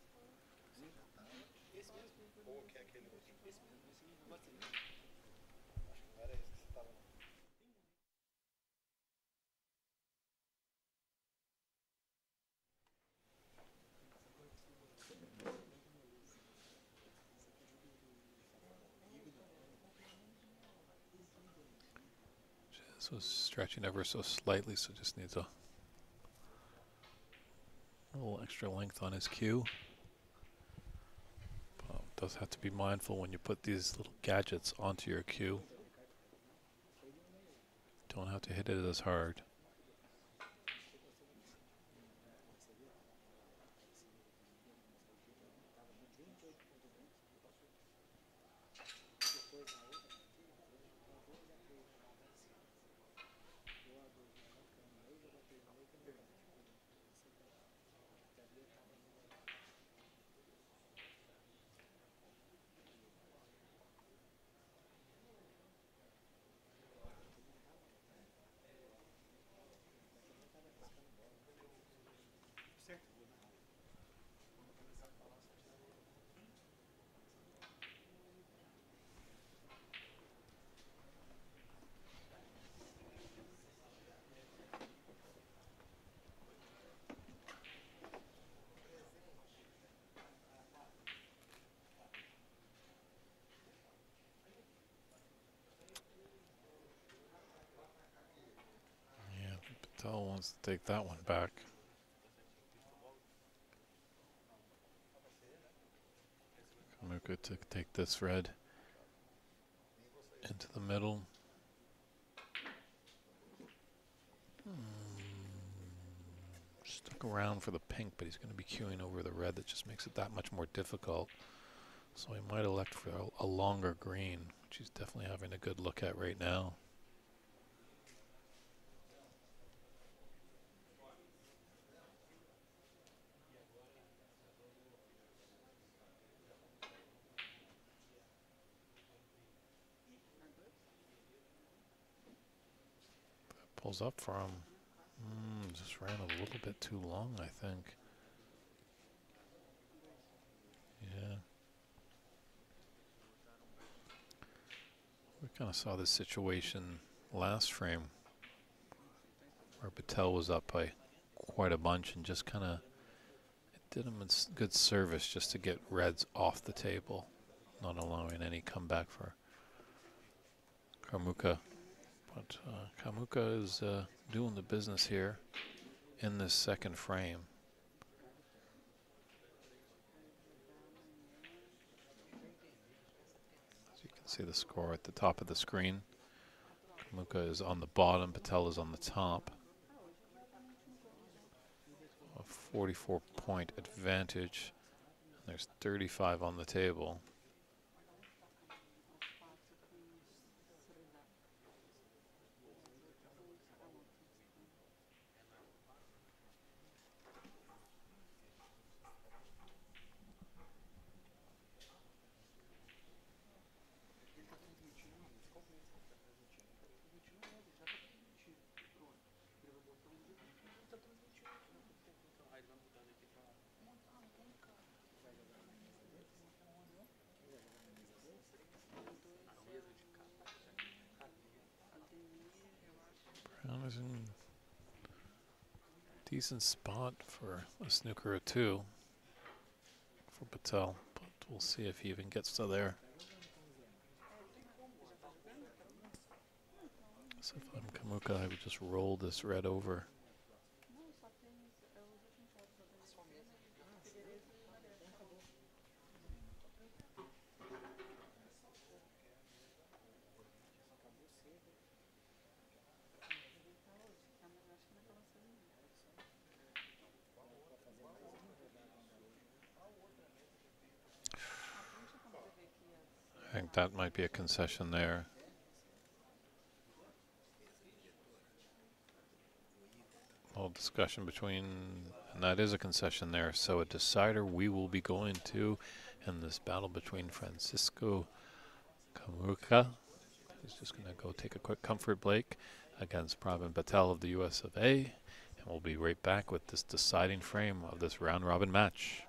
This was stretching ever so slightly, so just needs a little extra length on his cue. Does have to be mindful when you put these little gadgets onto your cue. Don't have to hit it as hard. Patel wants to take that one back. Sinuca to take this red into the middle. Stuck around for the pink, but he's going to be queuing over the red. That just makes it that much more difficult. So he might elect for a longer green, which he's definitely having a good look at right now. Pulls up for him. Just ran a little bit too long, I think. Yeah. We kind of saw this situation last frame where Patel was up by quite a bunch and just kind of did him a good service just to get reds off the table, not allowing any comeback for Kamuka. But Kamuka is doing the business here in this second frame. As you can see the score at the top of the screen. Kamuka is on the bottom, Patel is on the top. A 44-point advantage. And there's 35 on the table. Brown is in decent spot for a snooker or two for Patel, but we'll see if he even gets to there. So if I'm Kamuka, I would just roll this red over. I think that might be a concession there. A little discussion between, and that is a concession there. So a decider we will be going to in this battle between Francisco Kamuka, who's just going to go take a quick comfort break, against Pravin Patel of the US of A. And we'll be right back with this deciding frame of this round robin match.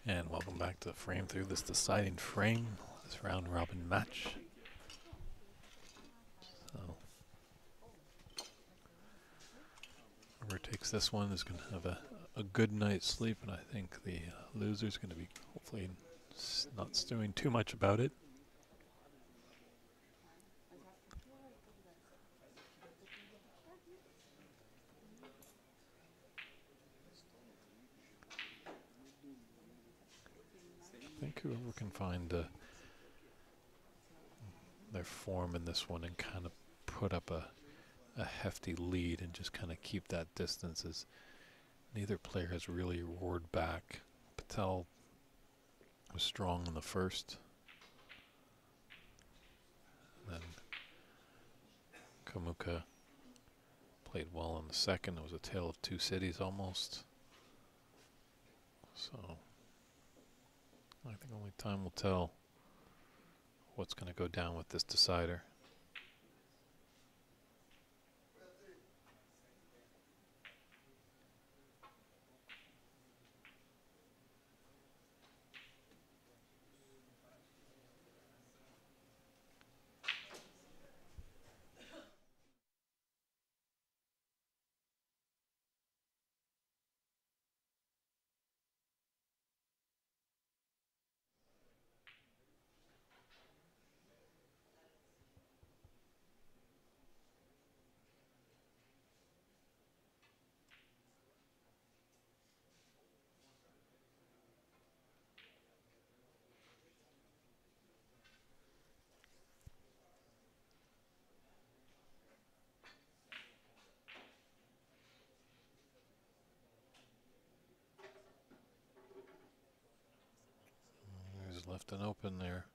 And welcome back to the frame through this deciding frame, this round robin match. So whoever takes this one is going to have a good night's sleep, and I think the loser is going to be hopefully not stewing too much about it. I think whoever can find their form in this one and kind of put up a hefty lead and just kind of keep that distance, as neither player has really roared back. Patel was strong in the first, and then Kamuka played well in the second. It was a tale of two cities almost. So I think only time will tell what's going to go down with this decider. left an open there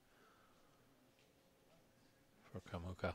for Kamuka.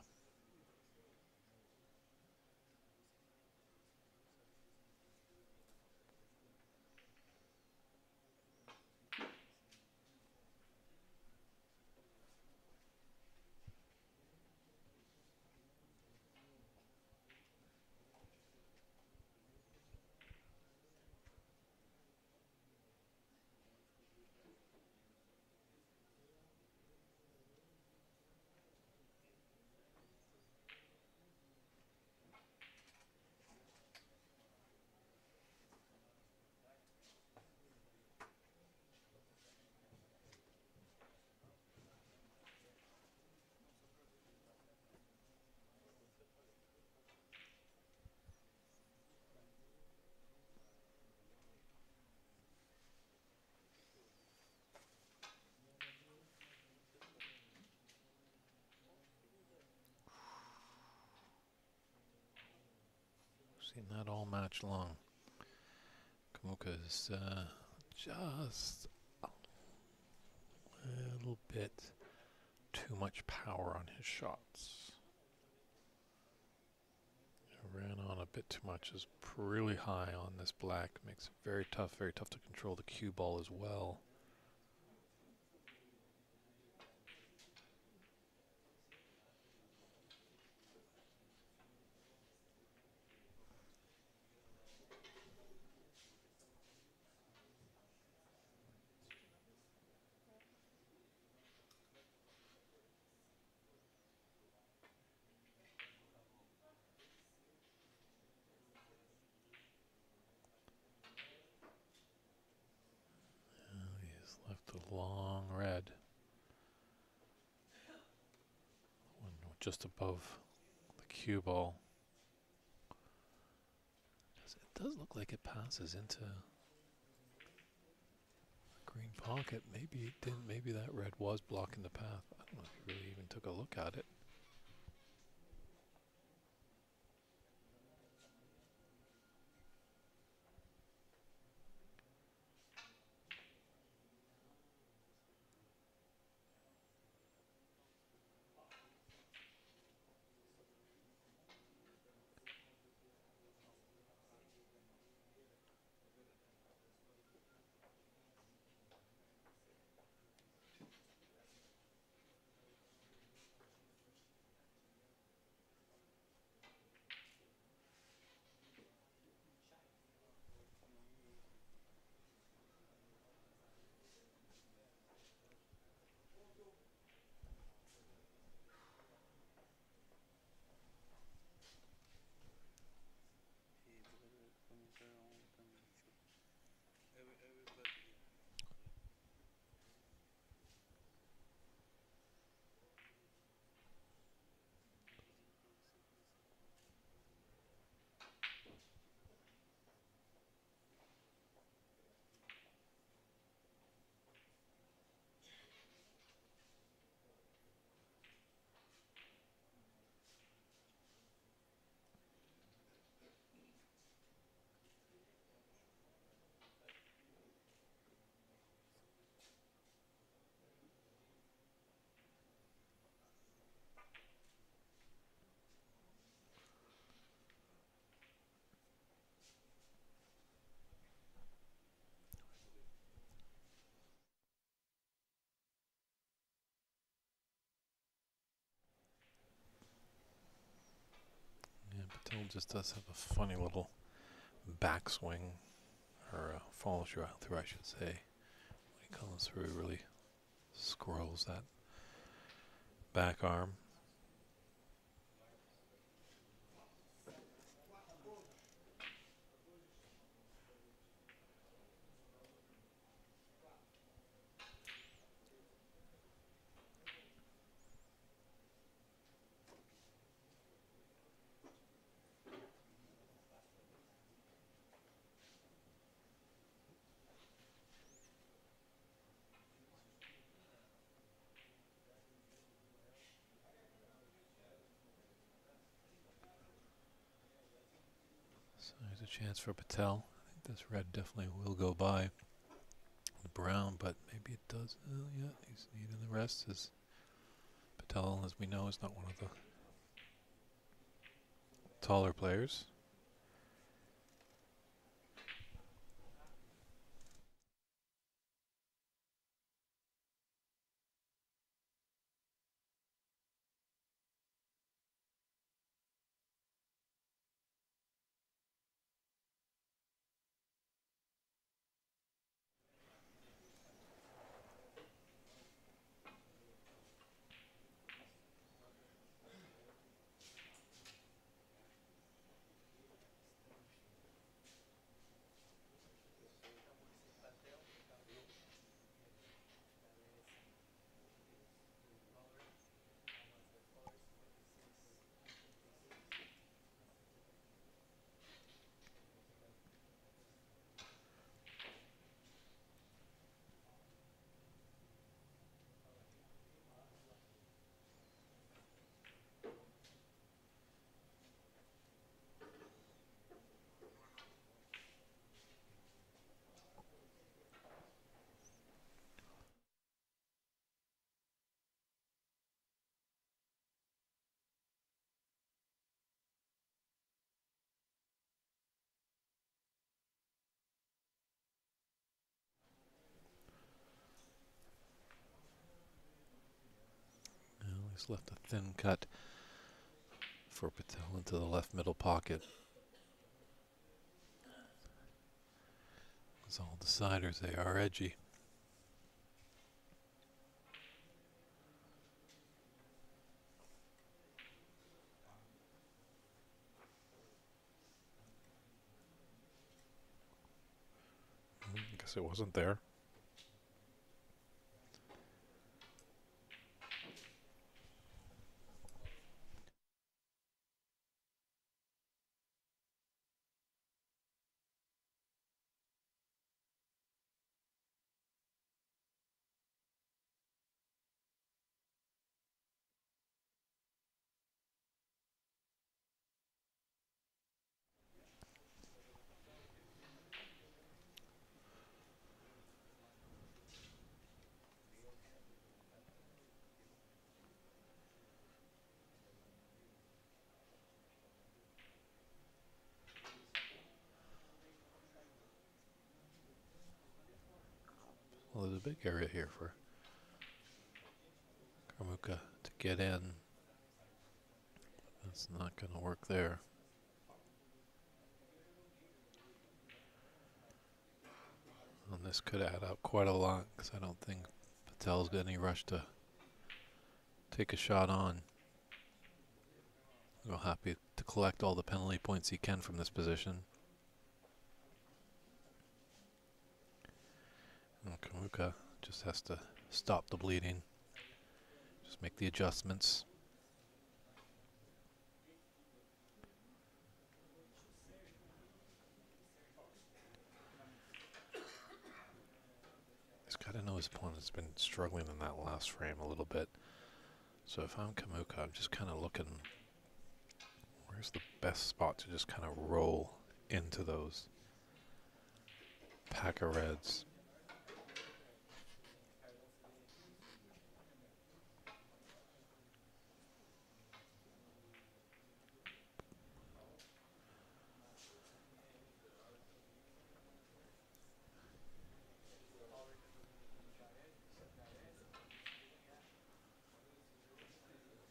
Seen that all match long. Kamuka is just a little bit too much power on his shots. Ran on a bit too much. Is really high on this black. Makes it very tough to control the cue ball as well. He's left a long red. One just above the cue ball. It does look like it passes into the green pocket. Maybe it didn't. Maybe that red was blocking the path. I don't know if he really even took a look at it. Yeah, Patel just does have a funny little backswing, or a follow through, I should say. When he comes through, he really squirrels that back arm. So there's a chance for Patel. I think this red definitely will go by. The brown, but maybe it does. Yeah, he's needing the rest. As Patel, as we know, is not one of the taller players. He's left a thin cut for Patel into the left middle pocket. As all deciders, they are edgy. I guess it wasn't there. Well, there's a big area here for Kamuka to get in. That's not going to work there. And this could add up quite a lot because I don't think Patel's got any rush to take a shot on. Real happy to collect all the penalty points he can from this position. And Kamuka just has to stop the bleeding. Just make the adjustments. He's got to know his opponent's been struggling in that last frame a little bit. So if I'm Kamuka, I'm just kind of looking, where's the best spot to just kind of roll into those pack of reds.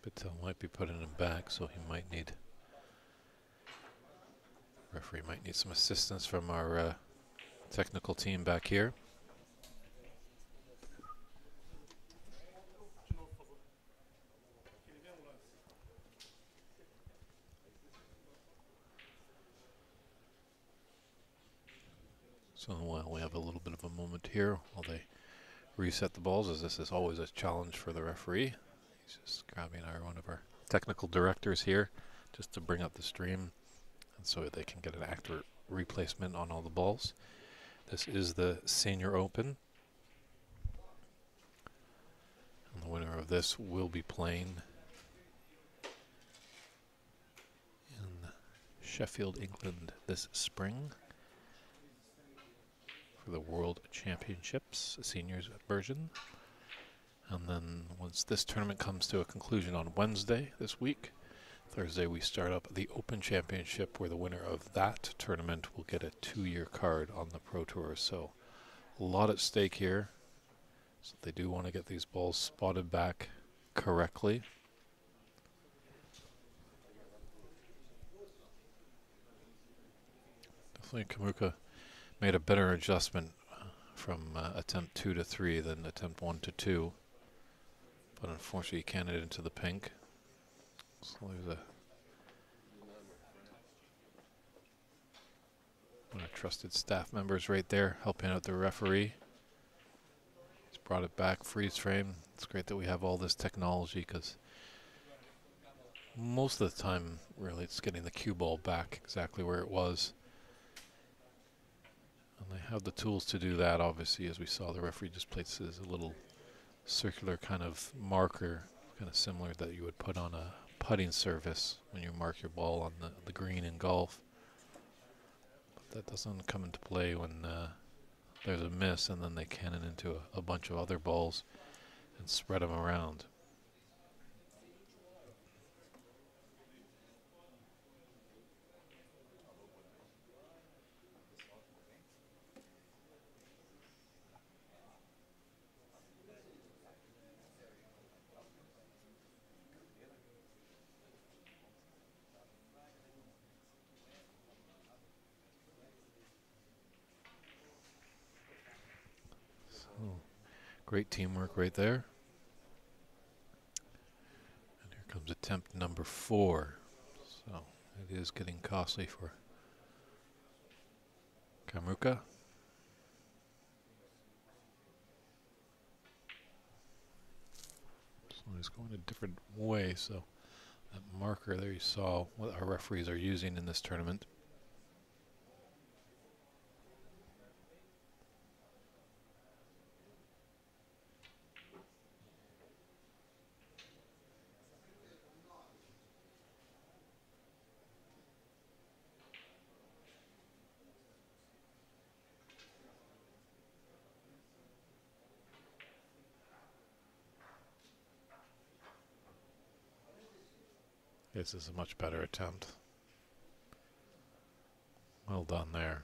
Patel might be putting him back, so he might need, referee might need some assistance from our technical team back here. So while we have a little bit of a moment here while they reset the balls, as this is always a challenge for the referee. He's just grabbing one of our technical directors here just to bring up the stream and so they can get an accurate replacement on all the balls. This is the Sênior Open. And the winner of this will be playing in Sheffield, England this spring for the World Championships, seniors version. And then once this tournament comes to a conclusion on Wednesday this week, Thursday we start up the Open Championship, where the winner of that tournament will get a 2-year card on the Pro Tour. So a lot at stake here. So they do want to get these balls spotted back correctly. Definitely Kamuka made a better adjustment from attempt 2 to 3 than attempt 1 to 2. But unfortunately he can't get into the pink. So there's one of trusted staff members right there helping out the referee. He's brought it back, freeze frame. It's great that we have all this technology, because most of the time really it's getting the cue ball back exactly where it was. And they have the tools to do that. Obviously, as we saw, the referee just places a little circular kind of marker, kind of similar that you would put on a putting surface when you mark your ball on the green in golf. But that doesn't come into play when there's a miss and then they cannon into a bunch of other balls and spread them around. Great teamwork right there. And here comes attempt number 4. So it is getting costly for Kamuka. So he's going a different way. So that marker there, you saw what our referees are using in this tournament. This is a much better attempt. Well done there.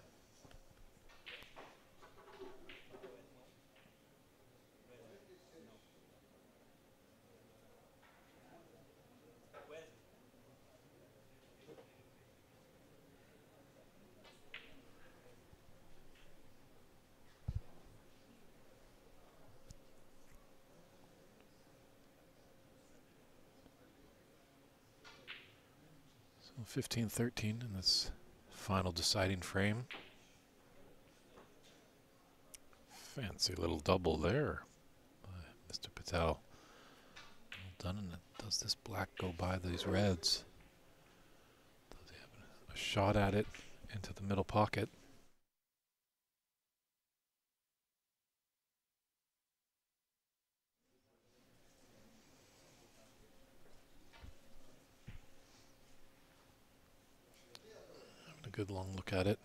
So 15-13 in this final deciding frame. Fancy little double there by Mr. Patel. Well done, and it does this black go by these reds? Does he have a shot at it into the middle pocket? Having a good long look at it.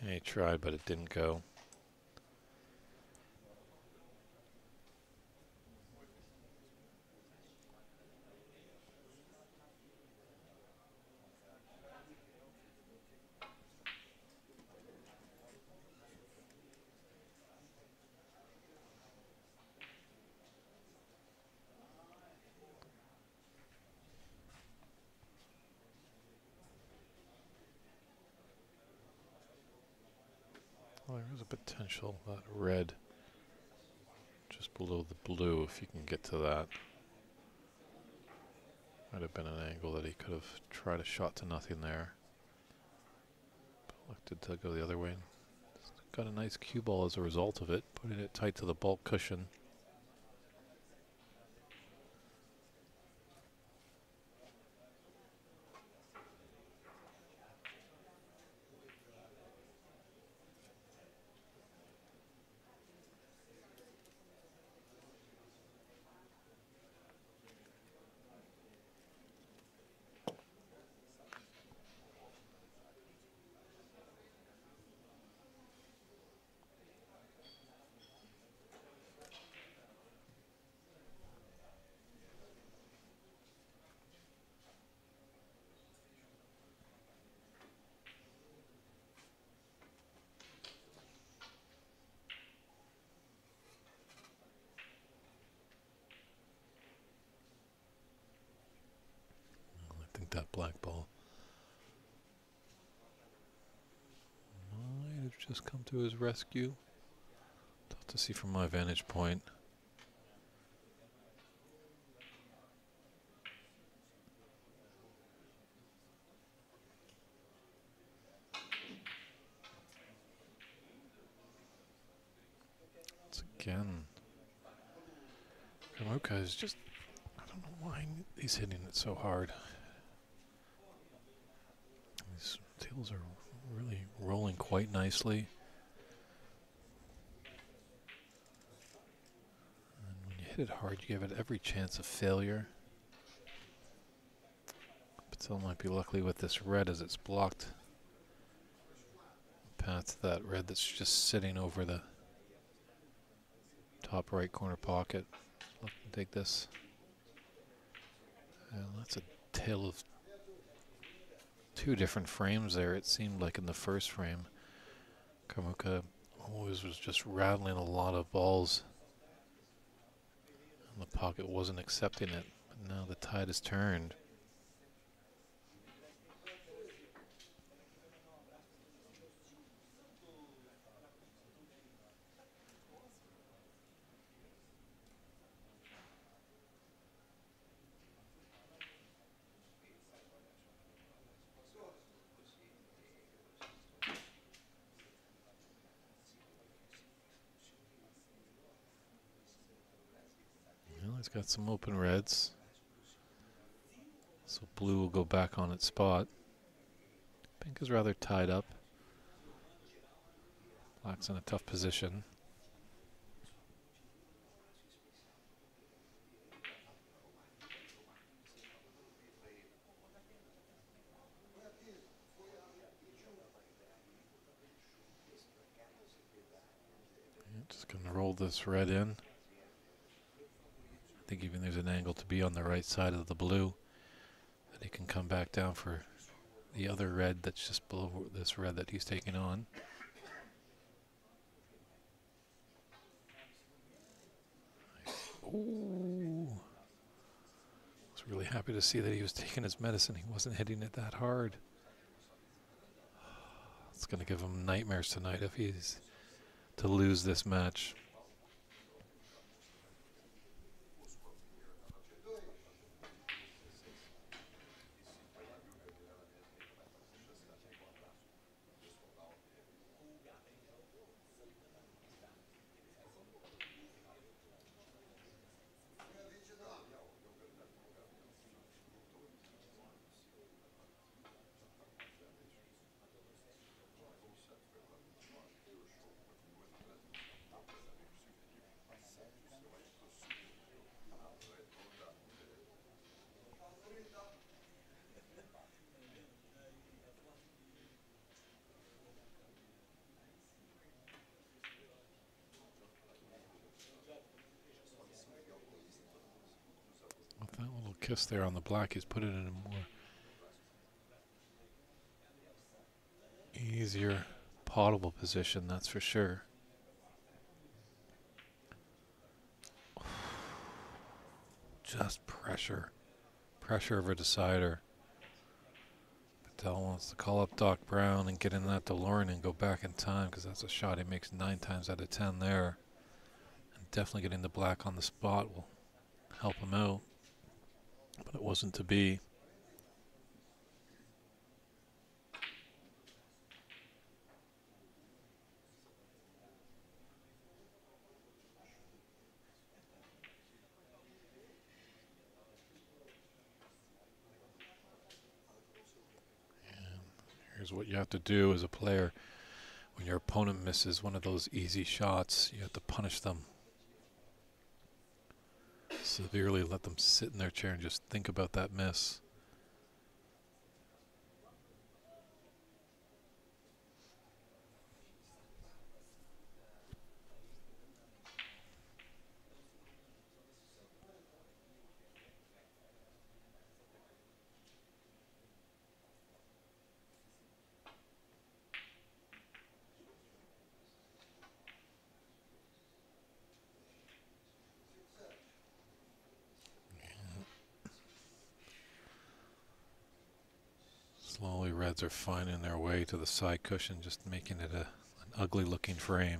He tried, but it didn't go. Well, there is a potential, that red just below the blue, if you can get to that. Might have been an angle that he could have tried a shot to nothing there. But elected to go the other way. Got a nice cue ball as a result of it, putting it tight to the bulk cushion. that black ball. Might have just come to his rescue. Tough to see from my vantage point. Once again, Sinuca is just, I don't know why he's hitting it so hard. These tables are really rolling quite nicely. And when you hit it hard, you give it every chance of failure. But still might be lucky with this red as it's blocked past that red that's just sitting over the top right corner pocket. Look, take this. And that's a tale of two different frames there. It seemed like in the first frame, Sinuca always was just rattling a lot of balls, and the pocket wasn't accepting it. But now the tide has turned. He's got some open reds, so blue will go back on its spot. Pink is rather tied up. Black's in a tough position. Just going to roll this red in. I think even there's an angle to be on the right side of the blue that he can come back down for the other red that's just below this red that he's taking on. Nice. Ooh. I was really happy to see that he was taking his medicine. He wasn't hitting it that hard. It's going to give him nightmares tonight if he's to lose this match. That little kiss there on the black, he's put it in a more easier potable position, that's for sure. Just pressure of a decider. Patel wants to call up Doc Brown and get in that DeLorean and go back in time, because that's a shot he makes 9 times out of 10 there. And definitely getting the black on the spot will help him out. But it wasn't to be. And here's what you have to do as a player. When your opponent misses one of those easy shots, you have to punish them. Severely let them sit in their chair and just think about that miss. reds are finding their way to the side cushion, just making it an ugly looking frame.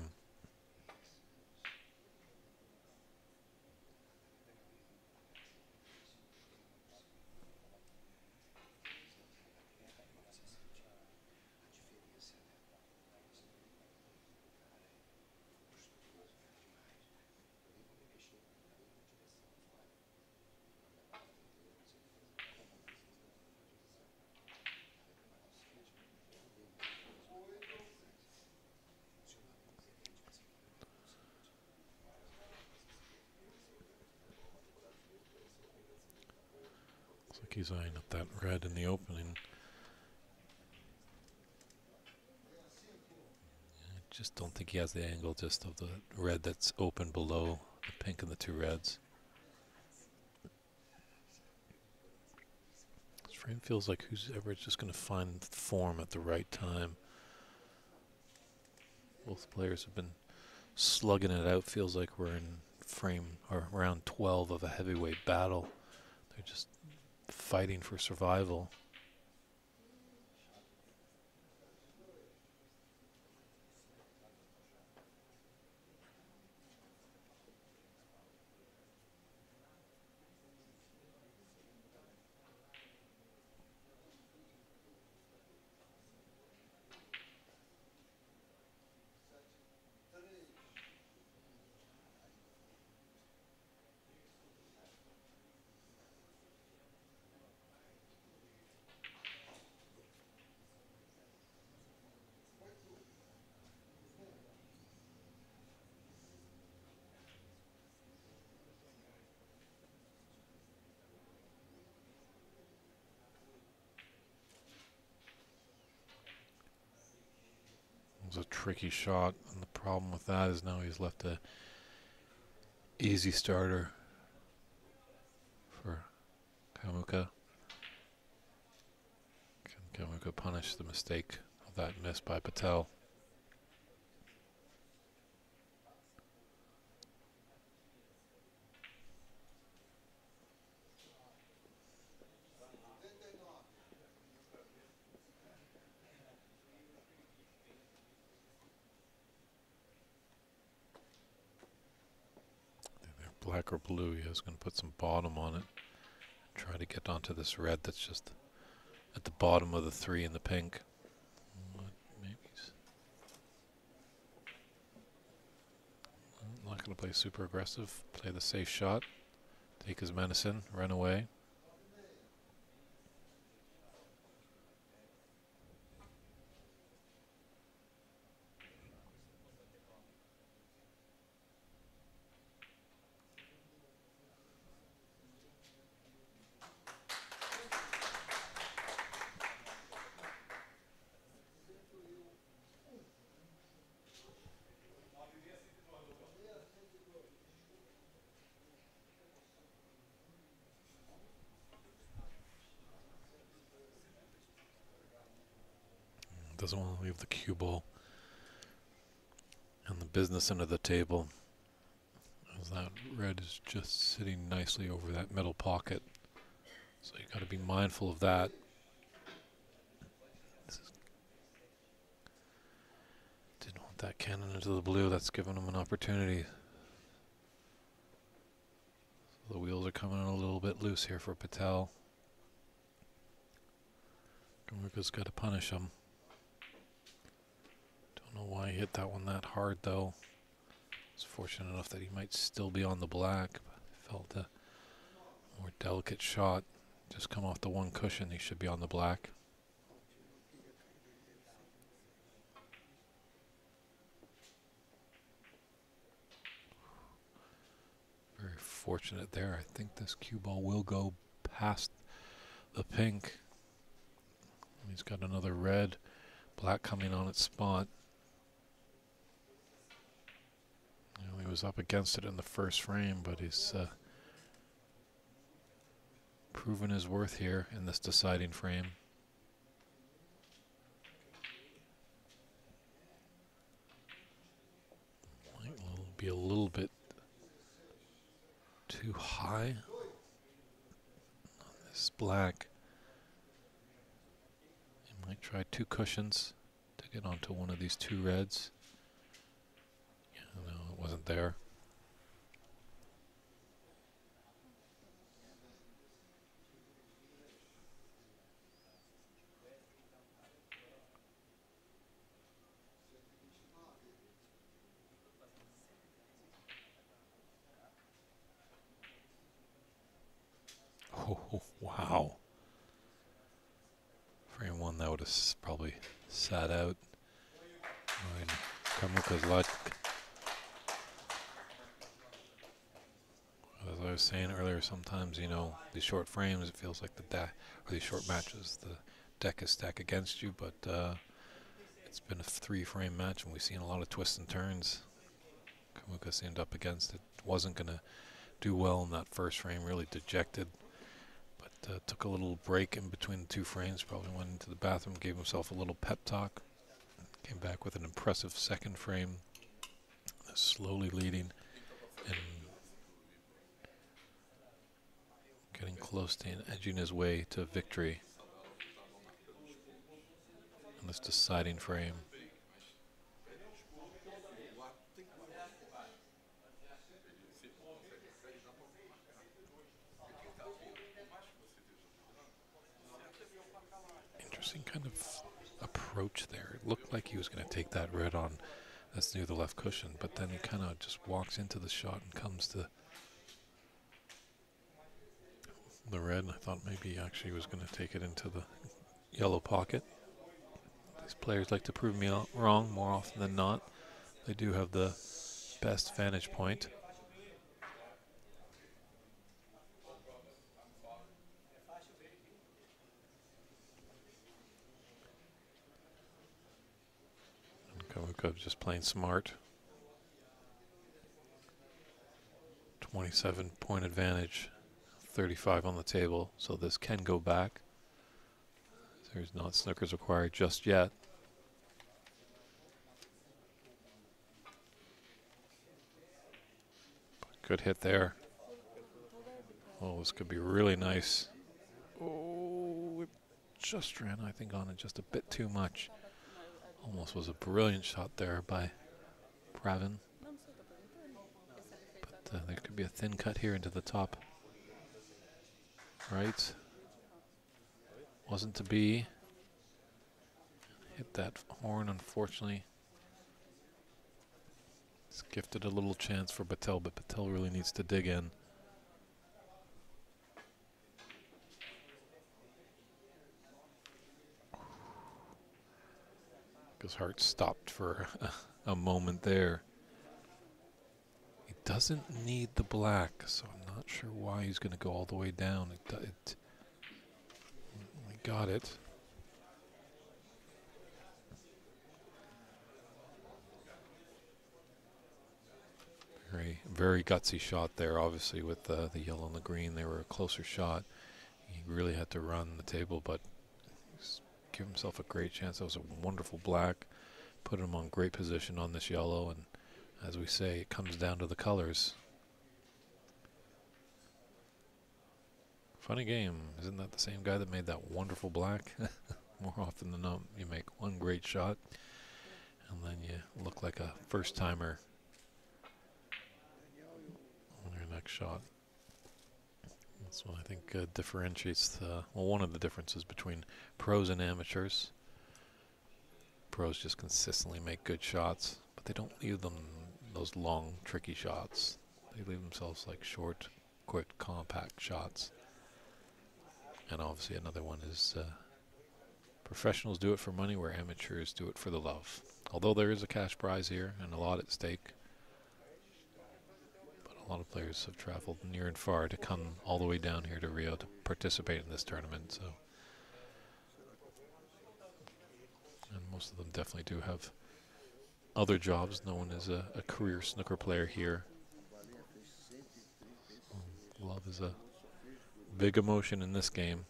He's eyeing up that red in the opening. I just don't think he has the angle just of the red that's open below the pink and the two reds. This frame feels like who's ever just going to find form at the right time. Both players have been slugging it out. Feels like we're in frame or round 12 of a heavyweight battle. They're just fighting for survival. A tricky shot, and the problem with that is now he's left a easy starter for Kamuka. Can Kamuka punish the mistake of that miss by Patel? Black or blue, he is going to put some bottom on it. Try to get onto this red that's just at the bottom of the three in the pink. Maybe he's not going to play super aggressive. Play the safe shot. Take his medicine. Run away. Doesn't want to leave the cue ball on the business end of the table, as that red is just sitting nicely over that middle pocket. So you got to be mindful of that. Didn't want that cannon into the blue. That's given him an opportunity. So the wheels are coming in a little bit loose here for Patel. Kamuka's got to punish him. Don't know why he hit that one that hard though. He's fortunate enough that he might still be on the black. Felt a more delicate shot. Just come off the one cushion, he should be on the black. Very fortunate there. I think this cue ball will go past the pink. He's got another red, black coming on its spot. He was up against it in the first frame, but he's proven his worth here in this deciding frame. Might be a little bit too high on this black. He Might try 2 cushions to get onto one of these 2 reds. Yeah, no, it wasn't there. Oh, wow. Frame 1, that would have probably sat out. Kamuka's luck. As I was saying earlier, sometimes, you know, these short frames, it feels like the deck, or these short matches, the deck is stacked against you, but it's been a 3-frame match, and we've seen a lot of twists and turns. Kamuka seemed up against it. Wasn't going to do well in that first frame, really dejected. But took a little break in between the 2 frames, probably went into the bathroom, gave himself a little pep talk. Came back with an impressive second frame, slowly leading and getting close to edging his way to victory in this deciding frame. Interesting kind of approach there. It looked like he was going to take that red on that's near the left cushion, but then he kind of just walks into the shot and comes to the red. I thought maybe he actually was going to take it into the yellow pocket. These players like to prove me wrong more often than not. They do have the best vantage point. Kamuka just playing smart. 27-point advantage, 35 on the table, so this can go back. There's not snookers required just yet. Good hit there. Oh, this could be really nice. Oh, it just ran, I think, on it just a bit too much. Almost was a brilliant shot there by Pravin. But there could be a thin cut here into the top. Right. Wasn't to be. Hit that horn, unfortunately. It's gifted a little chance for Patel, but Patel really needs to dig in. His heart stopped for a moment there. He doesn't need the black, so I'm not sure why he's going to go all the way down. I got it. Very, very gutsy shot there. Obviously, with the yellow and the green, they were a closer shot. He really had to run the table, but give himself a great chance. That was a wonderful black. Put him on great position on this yellow, and as we say, it comes down to the colors. Funny game. Isn't that the same guy that made that wonderful black? More often than not, you make one great shot, and then you look like a first-timer on your next shot. That's what I think differentiates well, one of the differences between pros and amateurs. Pros just consistently make good shots, but they don't leave them those long, tricky shots. They leave themselves like short, quick, compact shots. And obviously another one is professionals do it for money, where amateurs do it for the love. Although there is a cash prize here and a lot at stake. But a lot of players have traveled near and far to come all the way down here to Rio to participate in this tournament. So, and most of them definitely do have other jobs. No one is a career snooker player here. Love is a big emotion in this game.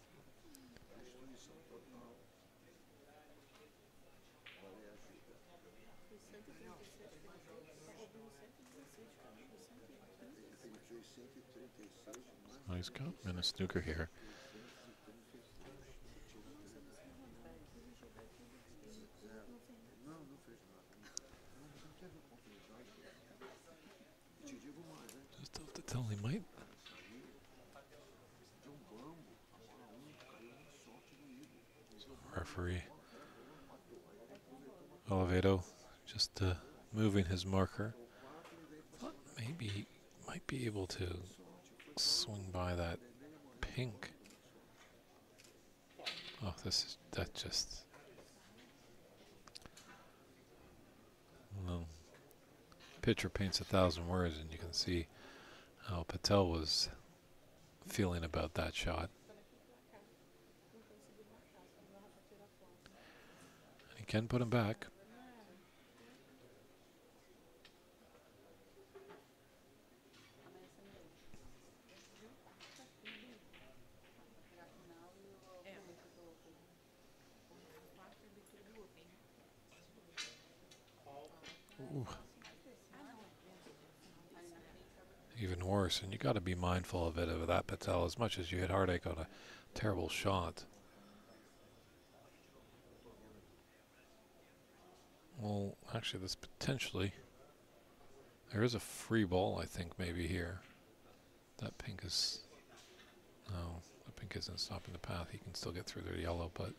Oh, he's got him in a snooker here. Patel, he might. Referee Olivedo just moving his marker. Thought maybe he might be able to swing by that pink. Oh, that just. Well, picture paints 1,000 words, and you can see how Patel was feeling about that shot. And he can put him back. Ooh. Even worse, and you got to be mindful of it, of that Patel, as much as you hit heartache on a terrible shot. Well, actually, this potentially, there is a free ball, I think, maybe here. That pink is, no, the pink isn't stopping the path. He can still get through the yellow, but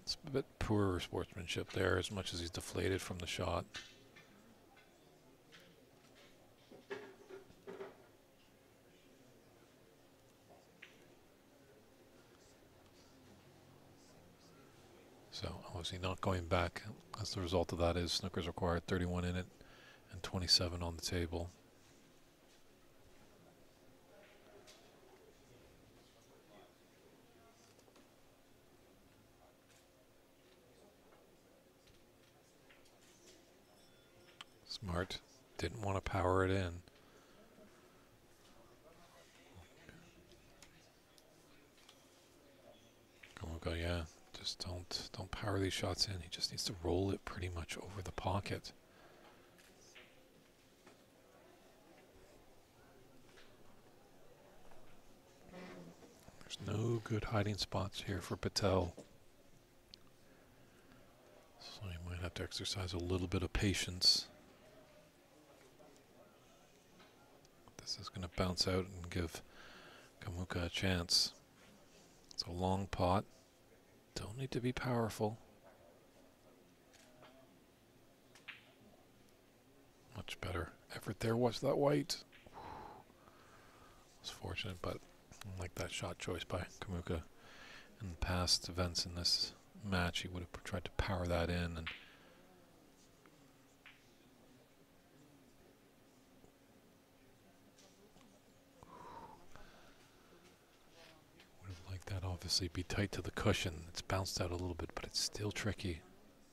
it's a bit poorer sportsmanship there, as much as he's deflated from the shot. So obviously not going back. As the result of that is snooker's required 31 in it and 27 on the table. Smart. Didn't want to power it in. Sinuca, yeah. Just don't power these shots in. He just needs to roll it pretty much over the pocket. There's no good hiding spots here for Patel. So he might have to exercise a little bit of patience. This is going to bounce out and give Kamuka a chance. It's a long pot. Don't need to be powerful. Much better effort there. Watch that white. It's fortunate, but I like that shot choice by Kamuka. In past events in this match, he would have tried to power that in, and that obviously be tight to the cushion. It's bounced out a little bit, but it's still tricky.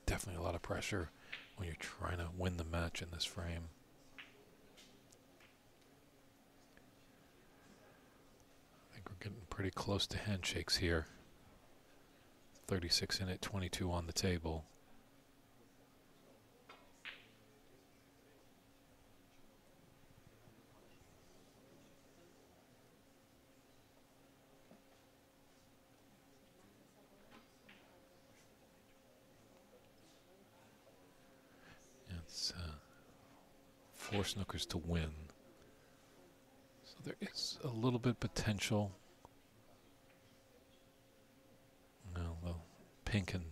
Definitely a lot of pressure when you're trying to win the match in this frame. I think we're getting pretty close to handshakes here. 36 in it, 22 on the table. It's 4 snookers to win. So there is a little bit potential. Now the pink and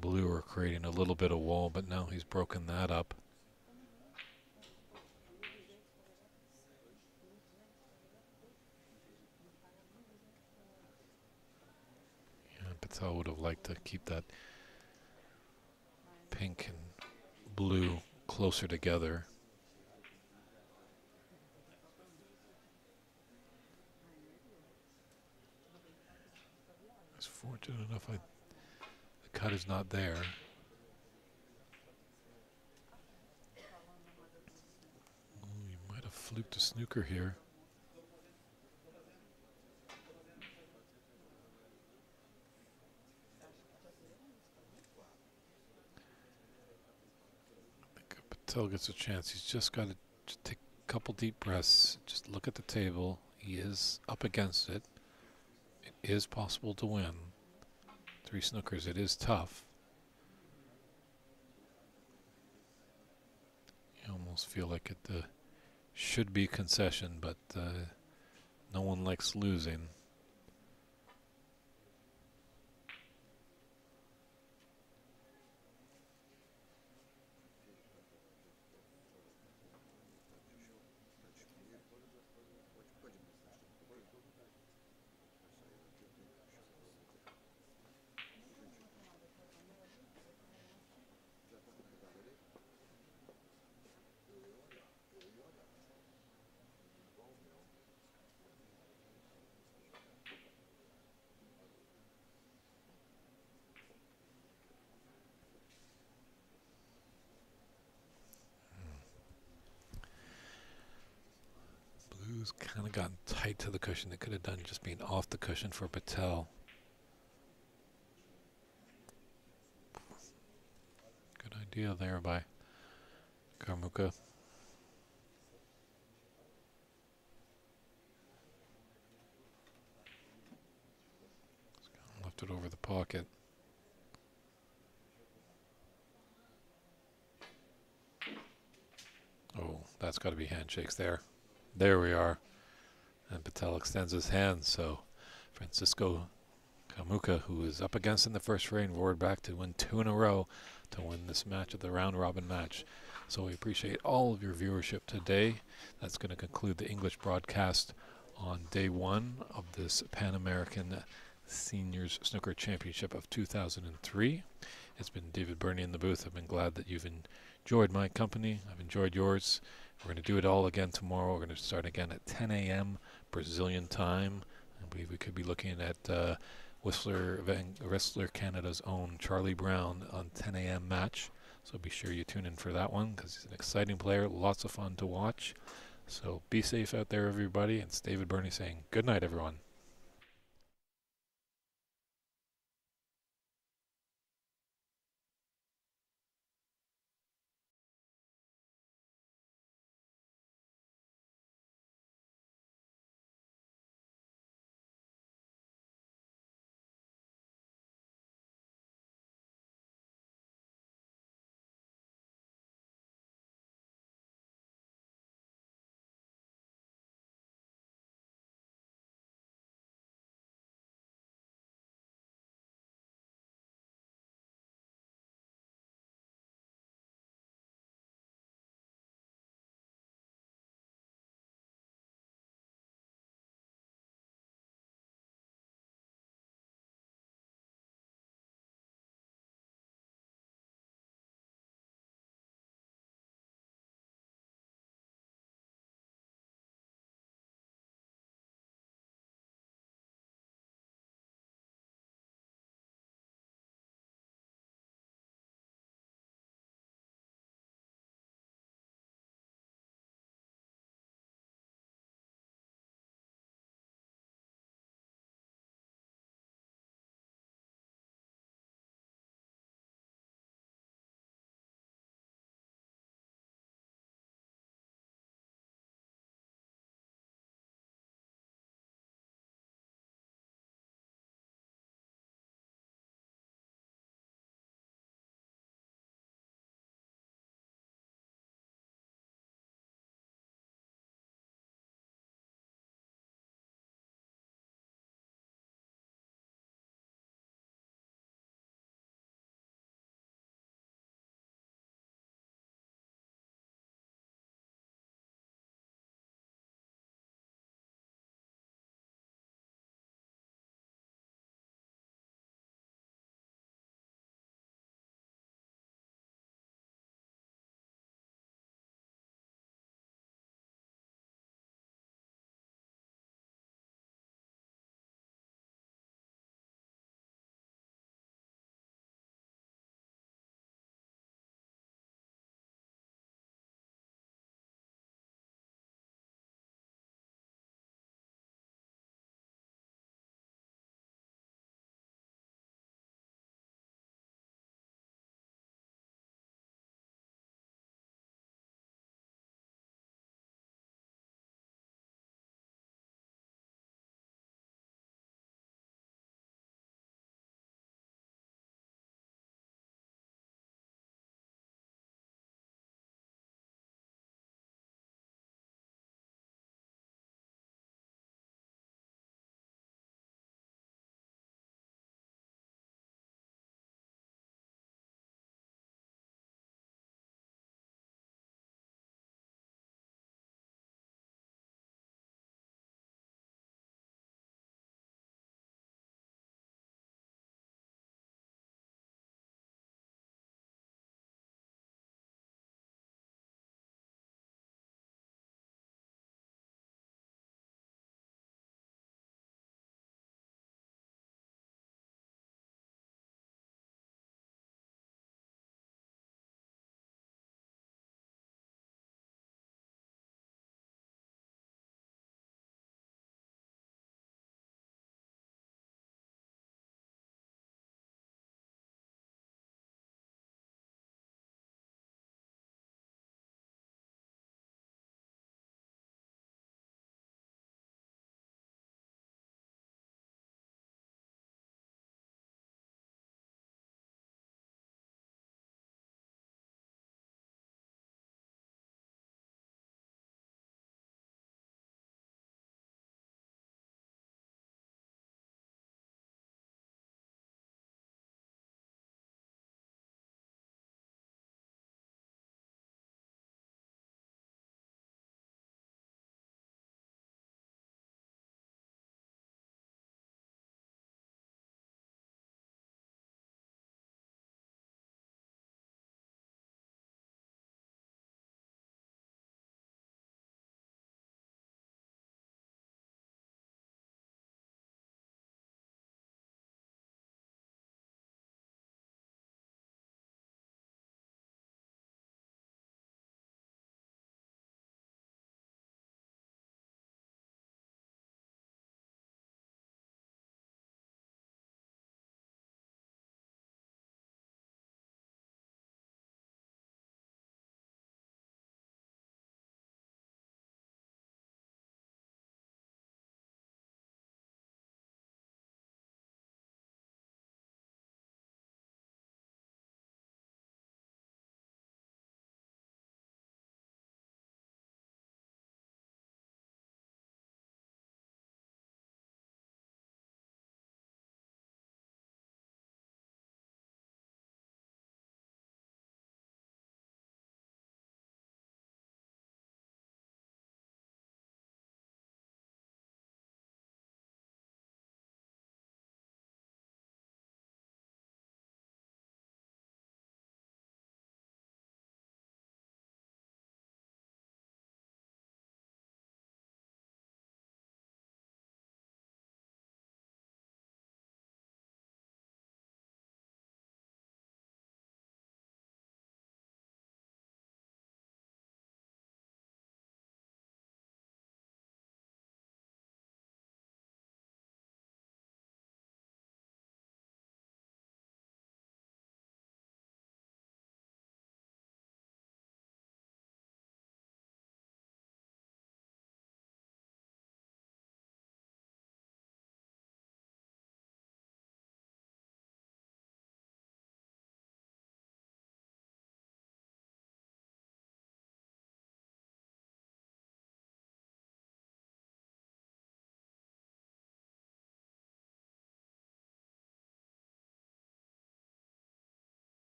blue are creating a little bit of wall, but now he's broken that up. Yeah, Patel would have liked to keep that pink and blue closer together. I was fortunate enough the cut is not there. Oh, you might have fluked a snooker here. Patel gets a chance. He's just got to take a couple deep breaths. Just look at the table. He is up against it. It is possible to win. 3 snookers. It is tough. You almost feel like should be concession, but no one likes losing. Blues kind of gotten tight to the cushion. They could have done just being off the cushion for Patel. Good idea there by Karmuka. Left it over the pocket. Oh, that's got to be handshakes there. There we are. And Patel extends his hand, so Francisco Kamuka, who is up against in the first frame, roared back to win 2 in a row to win this match of the round-robin match. So we appreciate all of your viewership today. That's going to conclude the English broadcast on day 1 of this Pan American Seniors Snooker Championship of 2003. It's been David Burney in the booth. I've been glad that you've enjoyed my company. I've enjoyed yours. We're going to do it all again tomorrow. We're going to start again at 10 a.m. Brazilian time. I believe we could be looking at Wrestler Canada's own Charlie Brown on 10 a.m. match. So be sure you tune in for that one because he's an exciting player, lots of fun to watch. So be safe out there, everybody. It's David Burney saying good night, everyone.